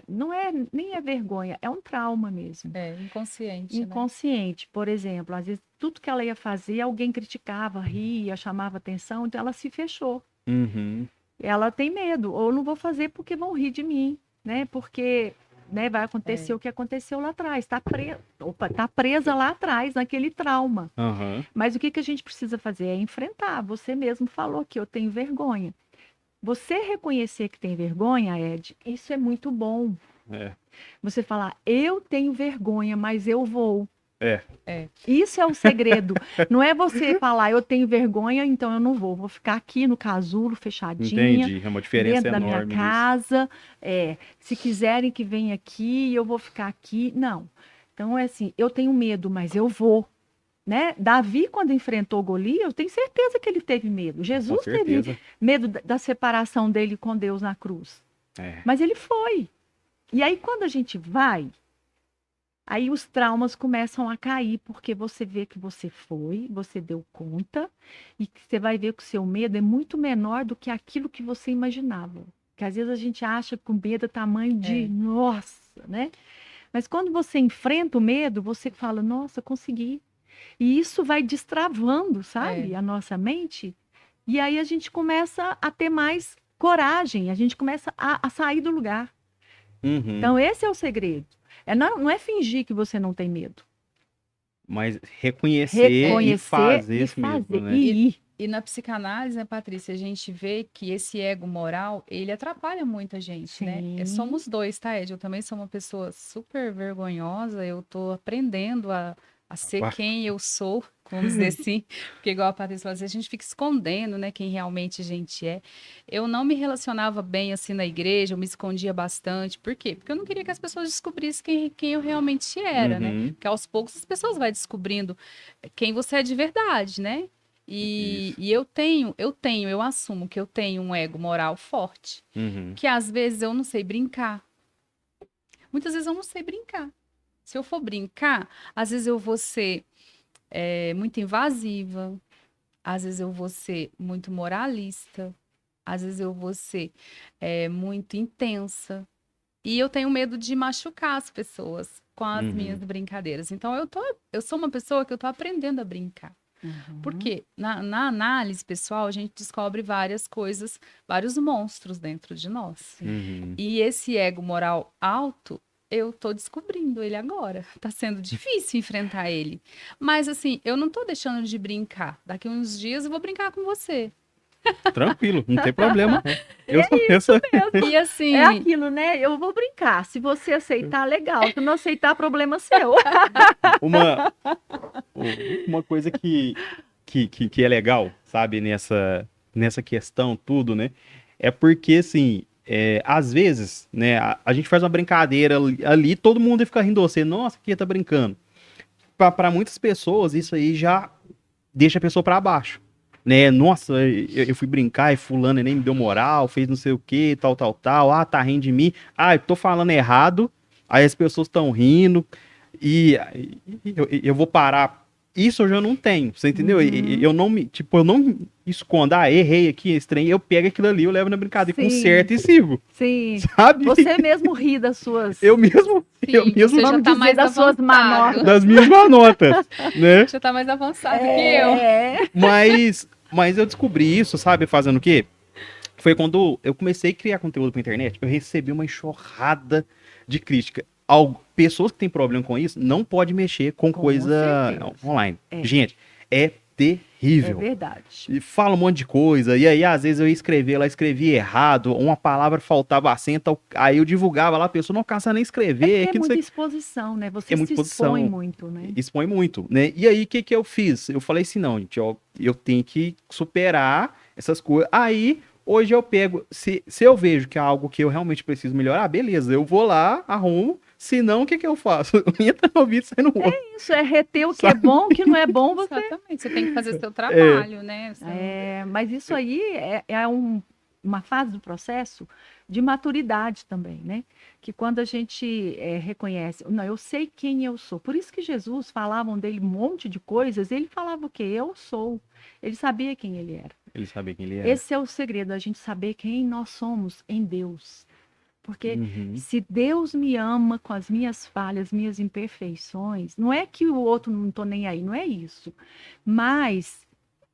não é nem é vergonha, é um trauma mesmo. Inconsciente, né? Inconsciente, por exemplo, às vezes tudo que ela ia fazer, alguém criticava, ria, chamava atenção, então ela se fechou. Uhum. Ela tem medo, ou não vou fazer porque vão rir de mim, né? Porque, né, vai acontecer o que aconteceu lá atrás, tá presa lá atrás, naquele trauma. Uhum. Mas o que que a gente precisa fazer é enfrentar. Você mesmo falou que eu tenho vergonha. Você reconhecer que tem vergonha, Ed, isso é muito bom. É. Você falar, eu tenho vergonha, mas eu vou. É. Isso é o segredo. Não é você falar, eu tenho vergonha, então eu não vou. Vou ficar aqui no casulo, fechadinha, Entendi. É uma diferença dentro da minha enorme nisso. casa. Se quiserem que venha aqui, eu vou ficar aqui. Não. Então é assim, eu tenho medo, mas eu vou. Né? Davi, quando enfrentou Golias, eu tenho certeza que ele teve medo. Com Jesus teve certeza. medo da separação dele com Deus na cruz. É. Mas ele foi. E aí, quando a gente vai, aí os traumas começam a cair, porque você vê que você foi, você deu conta, e que você vai ver que o seu medo é muito menor do que aquilo que você imaginava. Porque às vezes a gente acha que o medo é tamanho de, nossa, né? Mas quando você enfrenta o medo, você fala, nossa, consegui. E isso vai destravando, sabe, a nossa mente. E aí a gente começa a ter mais coragem, a gente começa a sair do lugar. Uhum. Então, esse é o segredo. Não é fingir que você não tem medo. Mas reconhecer e fazer isso mesmo, né? E ir. E na psicanálise, né, Patrícia, a gente vê que esse ego moral, ele atrapalha muita gente, né? Sim. Somos dois, tá, Ed? Eu também sou uma pessoa super vergonhosa, eu tô aprendendo a a ser Uau. quem eu sou, vamos dizer assim, porque igual a Patrícia falou, assim, a gente fica escondendo, né, quem realmente a gente é. Eu não me relacionava bem, assim, na igreja, eu me escondia bastante. Por quê? Porque eu não queria que as pessoas descobrissem quem eu realmente era, né? Uhum. Porque aos poucos as pessoas vão descobrindo quem você é de verdade, né? Isso. E eu assumo que eu tenho um ego moral forte, Uhum. que às vezes eu não sei brincar. Muitas vezes eu não sei brincar. Se eu for brincar, às vezes eu vou ser muito invasiva, às vezes eu vou ser muito moralista, às vezes eu vou ser muito intensa. E eu tenho medo de machucar as pessoas com as minhas Uhum. brincadeiras. Então eu sou uma pessoa que eu tô aprendendo a brincar. Uhum. Porque na análise pessoal, a gente descobre várias coisas, vários monstros dentro de nós. Sim. Uhum. E esse ego moral alto, eu tô descobrindo ele agora. Tá sendo difícil enfrentar ele. Mas assim, eu não tô deixando de brincar. Daqui uns dias eu vou brincar com você. Tranquilo, não tem problema. Eu É sou isso essa. mesmo. E assim, É aquilo, né? Eu vou brincar. Se você aceitar, legal. Se não aceitar, problema seu. Uma, uma coisa que é legal, sabe, nessa questão, tudo, né? É porque, assim, às vezes, né, a gente faz uma brincadeira ali, todo mundo fica rindo de você. Nossa, que tá brincando. Pra muitas pessoas, isso aí já deixa a pessoa pra baixo. Né? Nossa, eu fui brincar e fulano nem me deu moral, fez não sei o que, tal, tal, tal. Ah, tá rindo de mim. Ah, eu tô falando errado. Aí as pessoas estão rindo. E eu vou parar. Isso eu já não tenho, você entendeu? Uhum. Eu não me, tipo, eu não me escondo. Ah, errei aqui, esse trem. Eu pego aquilo ali, eu levo na brincadeira, Sim, conserto e sigo. sim. Sabe? Você mesmo ri das suas, Eu mesmo, eu sim, mesmo você já vamos tá dizer, mais das suas avançado. manotas. das minhas manotas, né? Já tá mais avançado que eu. É. Mas eu descobri isso, sabe, fazendo o quê? Foi quando eu comecei a criar conteúdo pra internet, eu recebi uma enxurrada de crítica. Pessoas que têm problema com isso não podem mexer com Com coisa certeza. online. É. Gente, é É terrível. verdade. E fala um monte de coisa, e aí às vezes eu ia escrever lá, escrevia errado, uma palavra faltava acento, aí eu divulgava lá, a pessoa não cansa nem É escrever, porque é que não sei, muita exposição, né? é Você muita se expõe exposição, muito, né? expõe muito, né? E aí, o que que eu fiz? Eu falei assim, não, gente, ó, eu tenho que superar essas coisas. Aí, hoje eu pego, se eu vejo que é algo que eu realmente preciso melhorar, beleza, eu vou lá, arrumo, se não, o que que eu faço? Entra no vídeo e sai no outro, Isso é reter o que é sabe? bom, o que não é bom, você. Exatamente, você tem que fazer seu É, trabalho, né? Você não- Mas isso aí é uma fase do processo de maturidade também, né? Que quando a gente reconhece, não, eu sei quem eu sou. Por isso que Jesus falavam dele um monte de coisas, ele falava o quê? Eu sou. Ele sabia quem ele era. ele sabia quem ele era. Esse é o segredo, a gente saber quem nós somos em Deus. Porque Uhum, se Deus me ama com as minhas falhas, minhas imperfeições, não é que o outro não estou nem aí, não é isso. Mas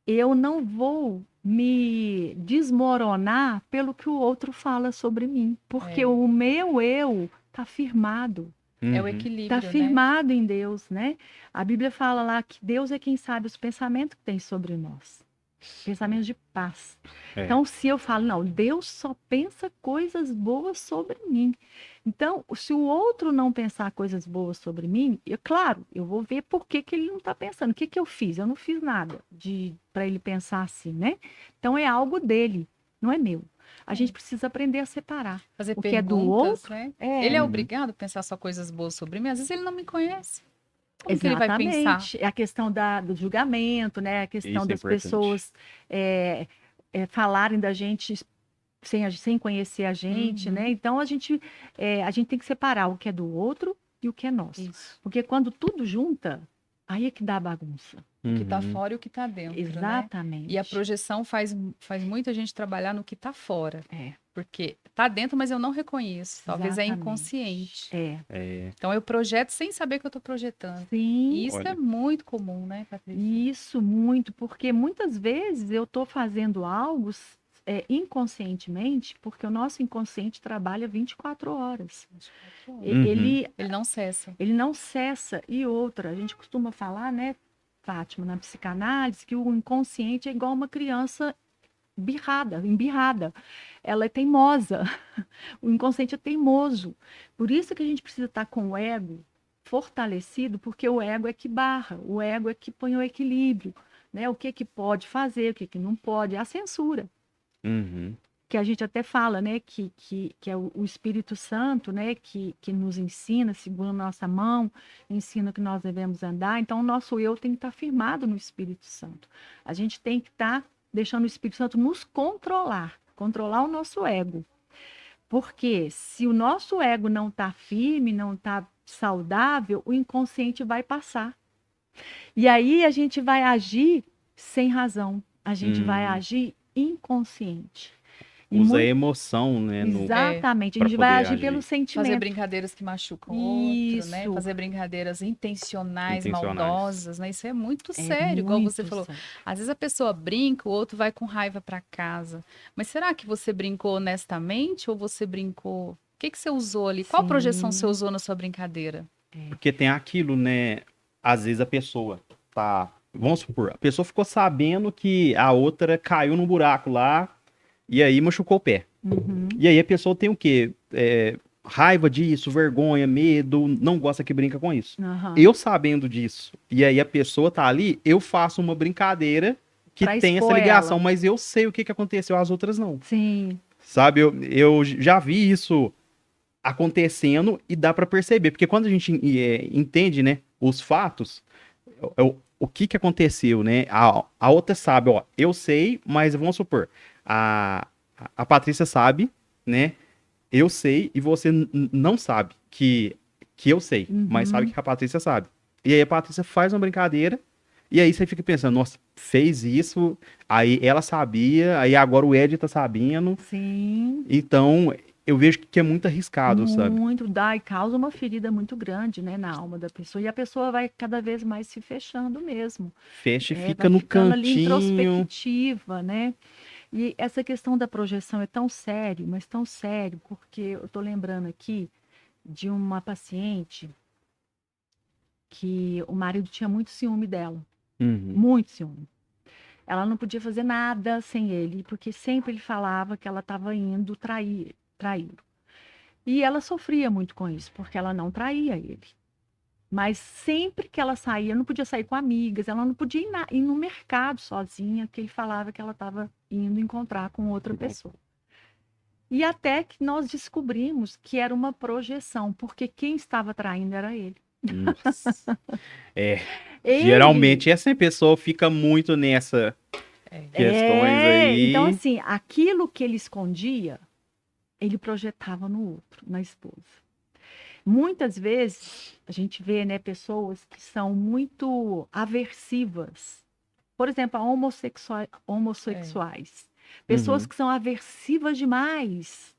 eu não vou me desmoronar pelo que o outro fala sobre mim, porque É, o meu eu está firmado. é o uhum, Está equilíbrio, né? firmado em Deus, né? A Bíblia fala lá que Deus é quem sabe os pensamentos que tem sobre nós. Pensamentos de paz. é, Então, se eu falo, não, Deus só pensa coisas boas sobre mim. Então, se o outro não pensar coisas boas sobre mim, claro, eu vou ver por que que ele não está pensando. O que que eu fiz? Eu não fiz nada para ele pensar assim, né? Então, é algo dele, não é meu. A gente precisa aprender a separar. Fazer O que é do perguntas, outro né? Ele é é. uhum. obrigado a pensar só coisas boas sobre mim. Às vezes ele não me conhece. Como que ele vai pensar? Exatamente. É a questão do julgamento, né? A questão Isso é das importante. pessoas falarem da gente sem conhecer a gente, né? Uhum, Então a gente tem que separar o que é do outro e o que é nosso. isso. Porque quando tudo junta, aí é que dá bagunça. O que tá Uhum, fora e o que tá dentro, né? E a Exatamente. projeção faz muito a gente trabalhar no que tá fora. É, Porque tá dentro, mas eu não reconheço. Talvez é exatamente. inconsciente. É. é, Então eu projeto sem saber que eu tô projetando. Sim, E isso é olha, muito comum, né, Patrícia? isso muito, porque muitas vezes eu estou fazendo algo inconscientemente, porque o nosso inconsciente trabalha 24 horas. 24 horas. uhum, Ele, Ele não cessa. ele não cessa. E outra, a gente costuma falar, né, Fátima, na psicanálise, que o inconsciente é igual uma criança embirrada. Ela é teimosa. O inconsciente é teimoso. Por isso que a gente precisa estar com o ego fortalecido porque o ego é que barra, o ego é que põe o equilíbrio, né? O que que pode fazer, o que que não pode, é a censura. Uhum. Que a gente até fala, né, que é o Espírito Santo, né, que nos ensina, segura a nossa mão, ensina que nós devemos andar. Então, o nosso eu tem que estar firmado no Espírito Santo. A gente tem que estar deixando o Espírito Santo nos controlar, controlar o nosso ego. Porque se o nosso ego não está firme, não está saudável, o inconsciente vai passar. E aí a gente vai agir sem razão, a gente vai Uhum. agir inconsciente. E Usa a muito emoção, né, no, É, exatamente, a para gente vai poder agir pelo agir. fazer sentimento. brincadeiras que machucam o outro, né? Isso Fazer brincadeiras intencionais, Intencionais. maldosas, né? Isso é muito é sério, igual você muito falou. sério. Às vezes a pessoa brinca, o outro vai com raiva para casa. Mas será que você brincou honestamente ou você brincou? O que que você usou ali? Qual projeção você Sim, usou na sua brincadeira? Porque tem aquilo, né? Às vezes a pessoa tá. Vamos supor, a pessoa ficou sabendo que a outra caiu num buraco lá e aí machucou o pé. uhum, E aí a pessoa tem o quê? Raiva disso, vergonha, medo, não gosta que brinca com isso. aham. Eu sabendo disso, e aí a pessoa tá ali, eu faço uma brincadeira que Para tem essa expor ligação, ela. mas eu sei o que que aconteceu, as outras não. Sim, Sabe? Eu já vi isso acontecendo e dá pra perceber, porque quando a gente entende, né, os fatos, o que que aconteceu, né? A outra sabe, ó, eu sei, mas vamos supor, a, a Patrícia sabe, né? Eu sei e você não sabe que eu sei, mas sabe uhum, que a Patrícia sabe. E aí a Patrícia faz uma brincadeira e aí você fica pensando, nossa, fez isso, aí ela sabia, aí agora o Ed tá sabendo, sim. então eu vejo que é muito arriscado, sabe? Muito dá e causa uma ferida muito grande, né, na alma da pessoa. E a pessoa vai cada vez mais se fechando mesmo. Fecha e É, fica vai no ficando ali cantinho. introspectiva, né? E essa questão da projeção é tão sério, mas tão sério, porque eu tô lembrando aqui de uma paciente que o marido tinha muito ciúme dela, Uhum. muito ciúme. Ela não podia fazer nada sem ele, porque sempre ele falava que ela estava indo traí-lo. E ela sofria muito com isso, porque ela não traía ele. Mas sempre que ela saía, não podia sair com amigas, ela não podia ir no mercado sozinha, que ele falava que ela estava indo encontrar com outra pessoa. E até que nós descobrimos que era uma projeção, porque quem estava traindo era ele. Nossa. É, Ele geralmente essa pessoa fica muito nessa É. questões então aí. assim, aquilo que ele escondia, ele projetava no outro, na esposa. Muitas vezes a gente vê, né, pessoas que são muito aversivas. Por exemplo, a homossexuais. Pessoas Uhum. que são aversivas demais.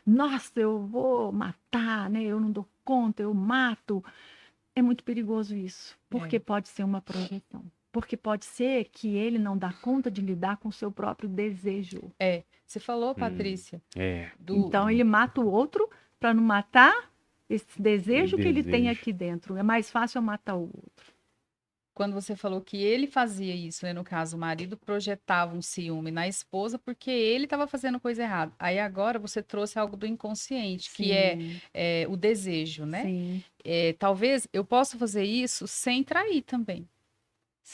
Nossa, eu vou matar, né? Eu não dou conta, eu mato. É muito perigoso isso, porque É. pode ser uma projeção. Porque pode ser que ele não dá conta de lidar com o seu próprio desejo. É. Você falou, Hum. Patrícia, É, do, Então ele mata o outro para não matar esse o desejo que ele tem desejo. aqui dentro. É mais fácil eu matar o outro. quando você falou que ele fazia isso, né? No caso, o marido projetava um ciúme na esposa porque ele estava fazendo coisa errada. Aí agora você trouxe algo do inconsciente, que Sim, é o desejo, né? sim, Talvez eu possa fazer isso sem trair também,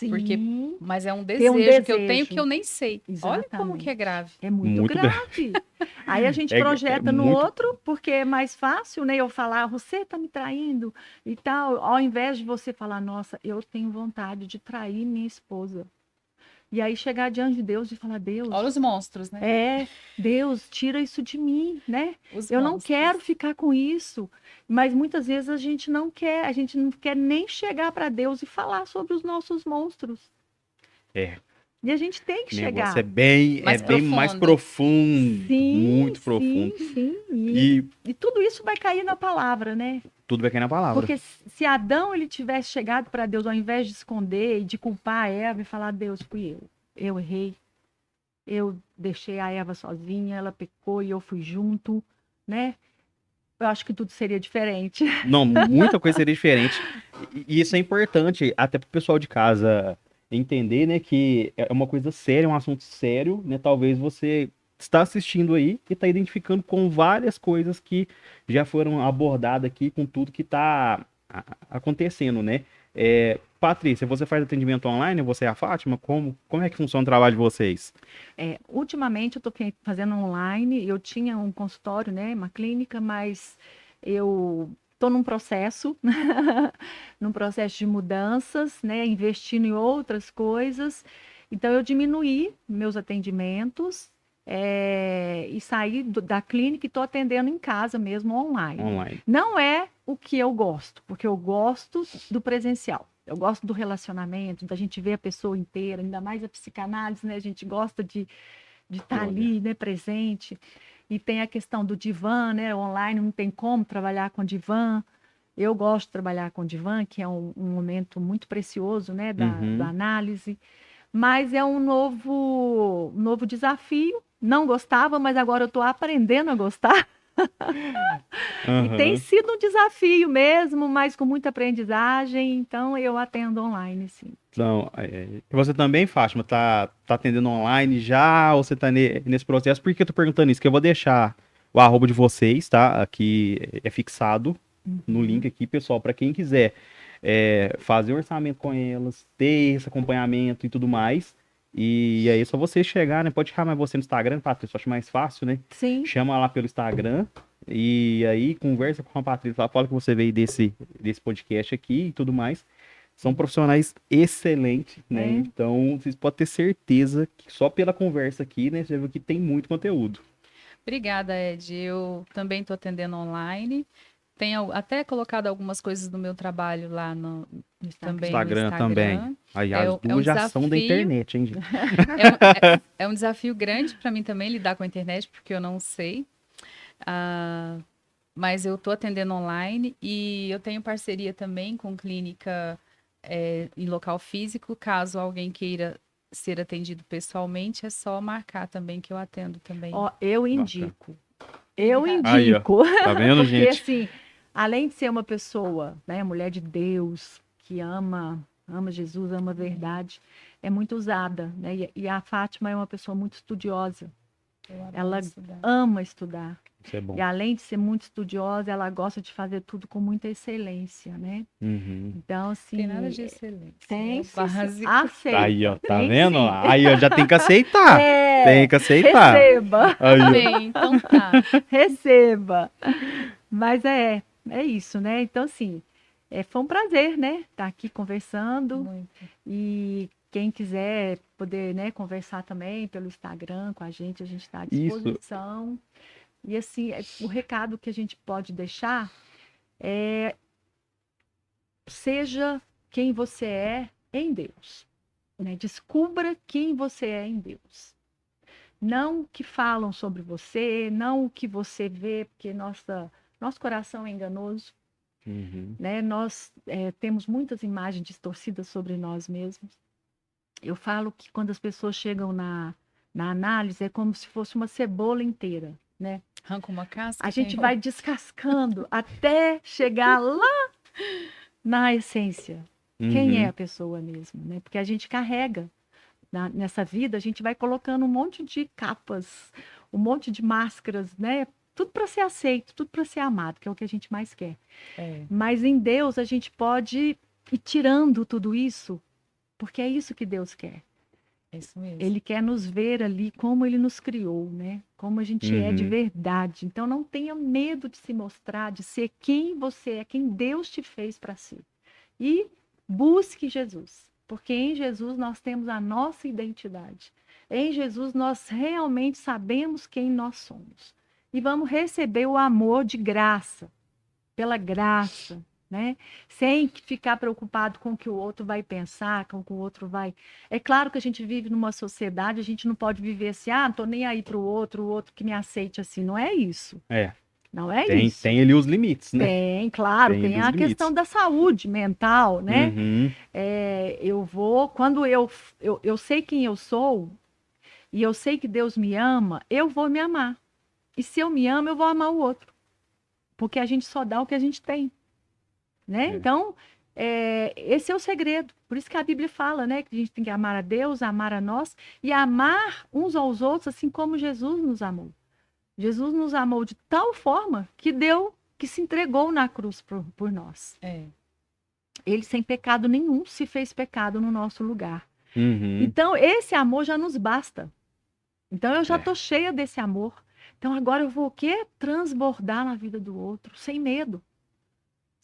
porque, sim. mas é um Ter um desejo que eu tenho que desejo. eu nem sei. Olha como que é Exatamente. grave. É muito Muito grave. grave. Aí a gente É projeta no muito. outro, porque é mais fácil, né? Eu falar, você está me traindo e tal, ao invés de você falar, nossa, eu tenho vontade de trair minha esposa. E aí chegar diante de Deus e falar, Olha os Deus, monstros, né? Deus, tira isso de mim, né? Os Eu não monstros. quero ficar com isso. Mas muitas vezes a gente não quer nem chegar para Deus e falar sobre os nossos monstros. É, E a gente tem que o negócio chegar. é Mais bem mais profundo. profundo, Sim, muito profundo. sim, sim. E E tudo isso vai cair na palavra, né? tudo vai cair na palavra. Porque se Adão ele tivesse chegado para Deus, ao invés de esconder e de culpar a Eva e falar, Deus, fui eu errei, eu deixei a Eva sozinha, ela pecou e eu fui junto, né? Eu acho que tudo seria diferente. Não, muita coisa seria diferente. E isso é importante até pro pessoal de casa entender, né, que é uma coisa séria, um assunto sério, né? Talvez você está assistindo aí e está identificando com várias coisas que já foram abordadas aqui, com tudo que está acontecendo, né? Patrícia, você faz atendimento online? Você é a Fátima? Como é que funciona o trabalho de vocês? Ultimamente eu estou fazendo online, eu tinha um consultório, né, uma clínica, mas eu estou num processo, num processo de mudanças, né, investindo em outras coisas. Então eu diminuí meus atendimentos, e saí da clínica e estou atendendo em casa mesmo online. Online. Não é o que eu gosto, porque eu gosto do presencial. Eu gosto do relacionamento, da gente ver a pessoa inteira, ainda mais a psicanálise, né? A gente gosta de estar ali, né, presente. E tem a questão do divã, né? Online não tem como trabalhar com divã. Eu gosto de trabalhar com divã, que é um momento muito precioso, né, da análise. Mas é um novo desafio. Não gostava, mas agora eu estou aprendendo a gostar. E tem sido um desafio mesmo, mas com muita aprendizagem. Então, eu atendo online, sim. Então, você também, Fátima, tá atendendo online já, ou você tá nesse processo? Por que eu tô perguntando isso? Que eu vou deixar o arroba de vocês, tá? Aqui é fixado no link aqui, pessoal, para quem quiser fazer um orçamento com elas, ter esse acompanhamento e tudo mais. E aí é só você chegar, né? Pode chamar você no Instagram, Patrícia, eu acho mais fácil, né? Sim. Chama lá pelo Instagram e aí conversa com a Patrícia lá, fala que você veio desse podcast aqui e tudo mais. São profissionais excelentes, né? Então, vocês podem ter certeza que só pela conversa aqui, né? Você já viu que tem muito conteúdo. Obrigada, Ed. Eu também estou atendendo online. Tenho até colocado algumas coisas do meu trabalho lá também no Instagram. Também. Aí as duas já são da internet, hein, gente? É um desafio grande para mim também lidar com a internet, porque eu não sei. Mas eu estou atendendo online e eu tenho parceria também com clínica em local físico. Caso alguém queira ser atendido pessoalmente, é só marcar também que eu atendo também. Eu indico. Eu indico. Aí, tá vendo, porque, gente? assim, além de ser uma pessoa, né, mulher de Deus, que ama Jesus, ama a verdade, é muito usada, né? E a Fátima é uma pessoa muito estudiosa. Ela ama estudar. Isso é bom. E além de ser muito estudiosa, ela gosta de fazer tudo com muita excelência, né? Então, assim... Tem nada de excelência. Tem, básico. aceita. Aí, ó, tá Tem, vendo? sim. Aí, ó, já tem que aceitar. Tem que aceitar. Receba. Aí, Bem, então tá. Receba. Mas é isso, né? Então, assim, foi um prazer, né? Estar aqui conversando. Muito. E quem quiser poder, né, conversar também pelo Instagram com a gente está à disposição. Isso. E, assim, o recado que a gente pode deixar é: seja quem você é em Deus. Né? Descubra quem você é em Deus. Não o que falam sobre você, não o que você vê, porque nosso coração é enganoso. Né? Nós temos muitas imagens distorcidas sobre nós mesmos. Eu falo que quando as pessoas chegam na análise, é como se fosse uma cebola inteira. Né? Arranca uma casca. A gente vai descascando até chegar lá na essência. Quem é a pessoa mesmo? Né? Porque a gente carrega. Nessa vida, a gente vai colocando um monte de capas, um monte de máscaras, né? Tudo para ser aceito, tudo para ser amado, que é o que a gente mais quer. Mas em Deus, a gente pode ir tirando tudo isso, porque é isso que Deus quer. É isso mesmo. Ele quer nos ver ali como Ele nos criou, né? Como a gente é de verdade. Então, não tenha medo de se mostrar, de ser quem você é, quem Deus te fez para ser. E busque Jesus. Porque em Jesus nós temos a nossa identidade. Em Jesus nós realmente sabemos quem nós somos. E vamos receber o amor de graça, pela graça, né? Sem ficar preocupado com o que o outro vai pensar, com o que o outro vai... É claro que a gente vive numa sociedade, a gente não pode viver assim, não tô nem aí para o outro que me aceite assim. Não é isso. Não é isso. Tem ali os limites, né? Tem, claro, tem a questão da saúde mental, né? Quando eu sei quem eu sou e eu sei que Deus me ama, eu vou me amar. E se eu me amo, eu vou amar o outro. Porque a gente só dá o que a gente tem, né? Então, esse é o segredo. Por isso que a Bíblia fala, né? Que a gente tem que amar a Deus, amar a nós e amar uns aos outros, assim como Jesus nos amou. Jesus nos amou de tal forma que se entregou na cruz por nós. Ele sem pecado nenhum se fez pecado no nosso lugar. Uhum. Então, esse amor já nos basta. Então, eu já É. estou cheia desse amor. Então, agora eu vou o quê? Transbordar na vida do outro, sem medo.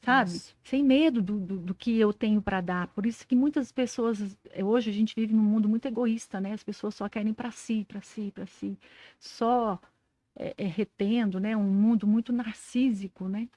Sabe? Isso. Sem medo do que eu tenho para dar. Por isso que muitas pessoas, hoje a gente vive num mundo muito egoísta, né? As pessoas só querem para si, para si, para si. Só retendo, né? Um mundo muito narcísico, né?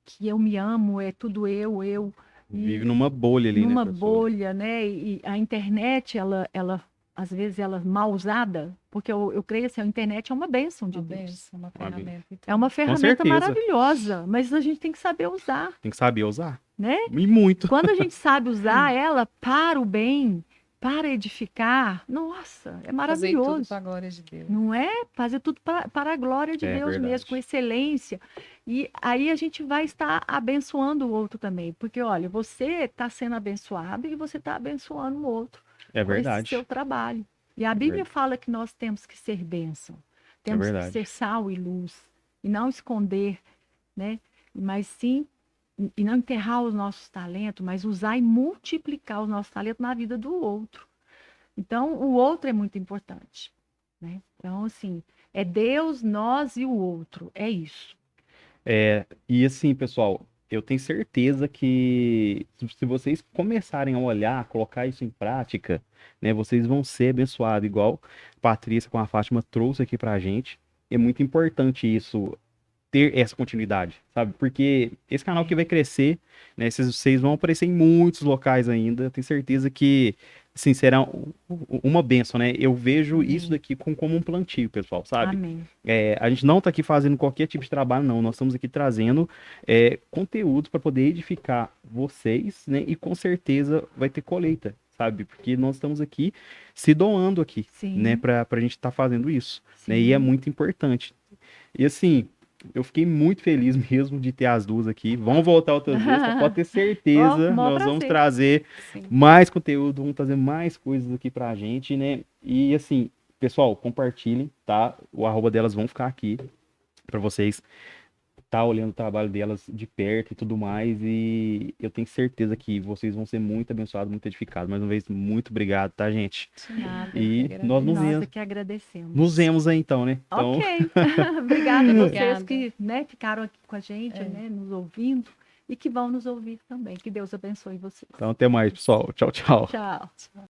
Que eu me amo, é tudo eu. Vive E numa bolha ali, né, numa professora? bolha, né? E a internet, ela às vezes, ela mal usada, porque eu creio assim, a internet é uma bênção de Uma Deus. bênção, uma Uma bênção. ferramenta. e É uma tudo. ferramenta certeza. maravilhosa, mas a gente tem que saber usar, Tem que saber usar. né? E muito. Quando a gente sabe usar ela para o bem, para edificar, nossa, é Fazer tudo maravilhoso. para a glória de Deus. Não é? Fazer tudo para a glória de É Deus verdade. mesmo, com excelência. E aí a gente vai estar abençoando o outro também. Porque, olha, você está sendo abençoado e você está abençoando o outro É com esse verdade. seu trabalho. E a Bíblia verdade. fala que nós temos que ser bênção, temos que verdade. ser sal e luz, e não esconder, né? Mas sim, e não enterrar os nossos talentos, mas usar e multiplicar os nossos talentos na vida do outro. Então, o outro é muito importante, né? Então, assim, é Deus, nós e o outro, é isso. E assim, pessoal, eu tenho certeza que se vocês começarem a olhar, colocar isso em prática, né, vocês vão ser abençoados, igual a Patrícia com a Fátima trouxe aqui pra gente. É muito importante isso, ter essa continuidade, sabe? Porque esse canal que vai crescer, né? Vocês vão aparecer em muitos locais ainda. Tenho certeza que, assim, será uma bênção, né? Eu vejo isso Amém. daqui como um plantio, pessoal, sabe? Amém. A gente não tá aqui fazendo qualquer tipo de trabalho, não. Nós estamos aqui trazendo conteúdos para poder edificar vocês, né? E com certeza vai ter colheita, sabe? Porque nós estamos aqui se doando aqui, Sim. né? Pra gente estar fazendo isso, né? E é Sim. muito importante. E assim, eu fiquei muito feliz mesmo de ter as duas aqui. Vão voltar outras vezes, tá? Pode ter certeza. Maior Nós vamos prazer. trazer Sim. mais conteúdo, vamos trazer mais coisas aqui pra gente, né? E assim, pessoal, compartilhem, tá? O arroba delas vão ficar aqui pra vocês tá olhando o trabalho delas de perto e tudo mais. E eu tenho certeza que vocês vão ser muito abençoados, muito edificados. Mais uma vez, muito obrigado, tá, gente? De nada. E eu que nós nos agradeço. Nós é que agradecemos. Nos vemos aí então, né? Então, Ok. Obrigada a vocês Obrigada. que, né, ficaram aqui com a gente, né, nos ouvindo e que vão nos ouvir também. Que Deus abençoe vocês. então até mais, pessoal. Tchau, tchau. Tchau. Tchau.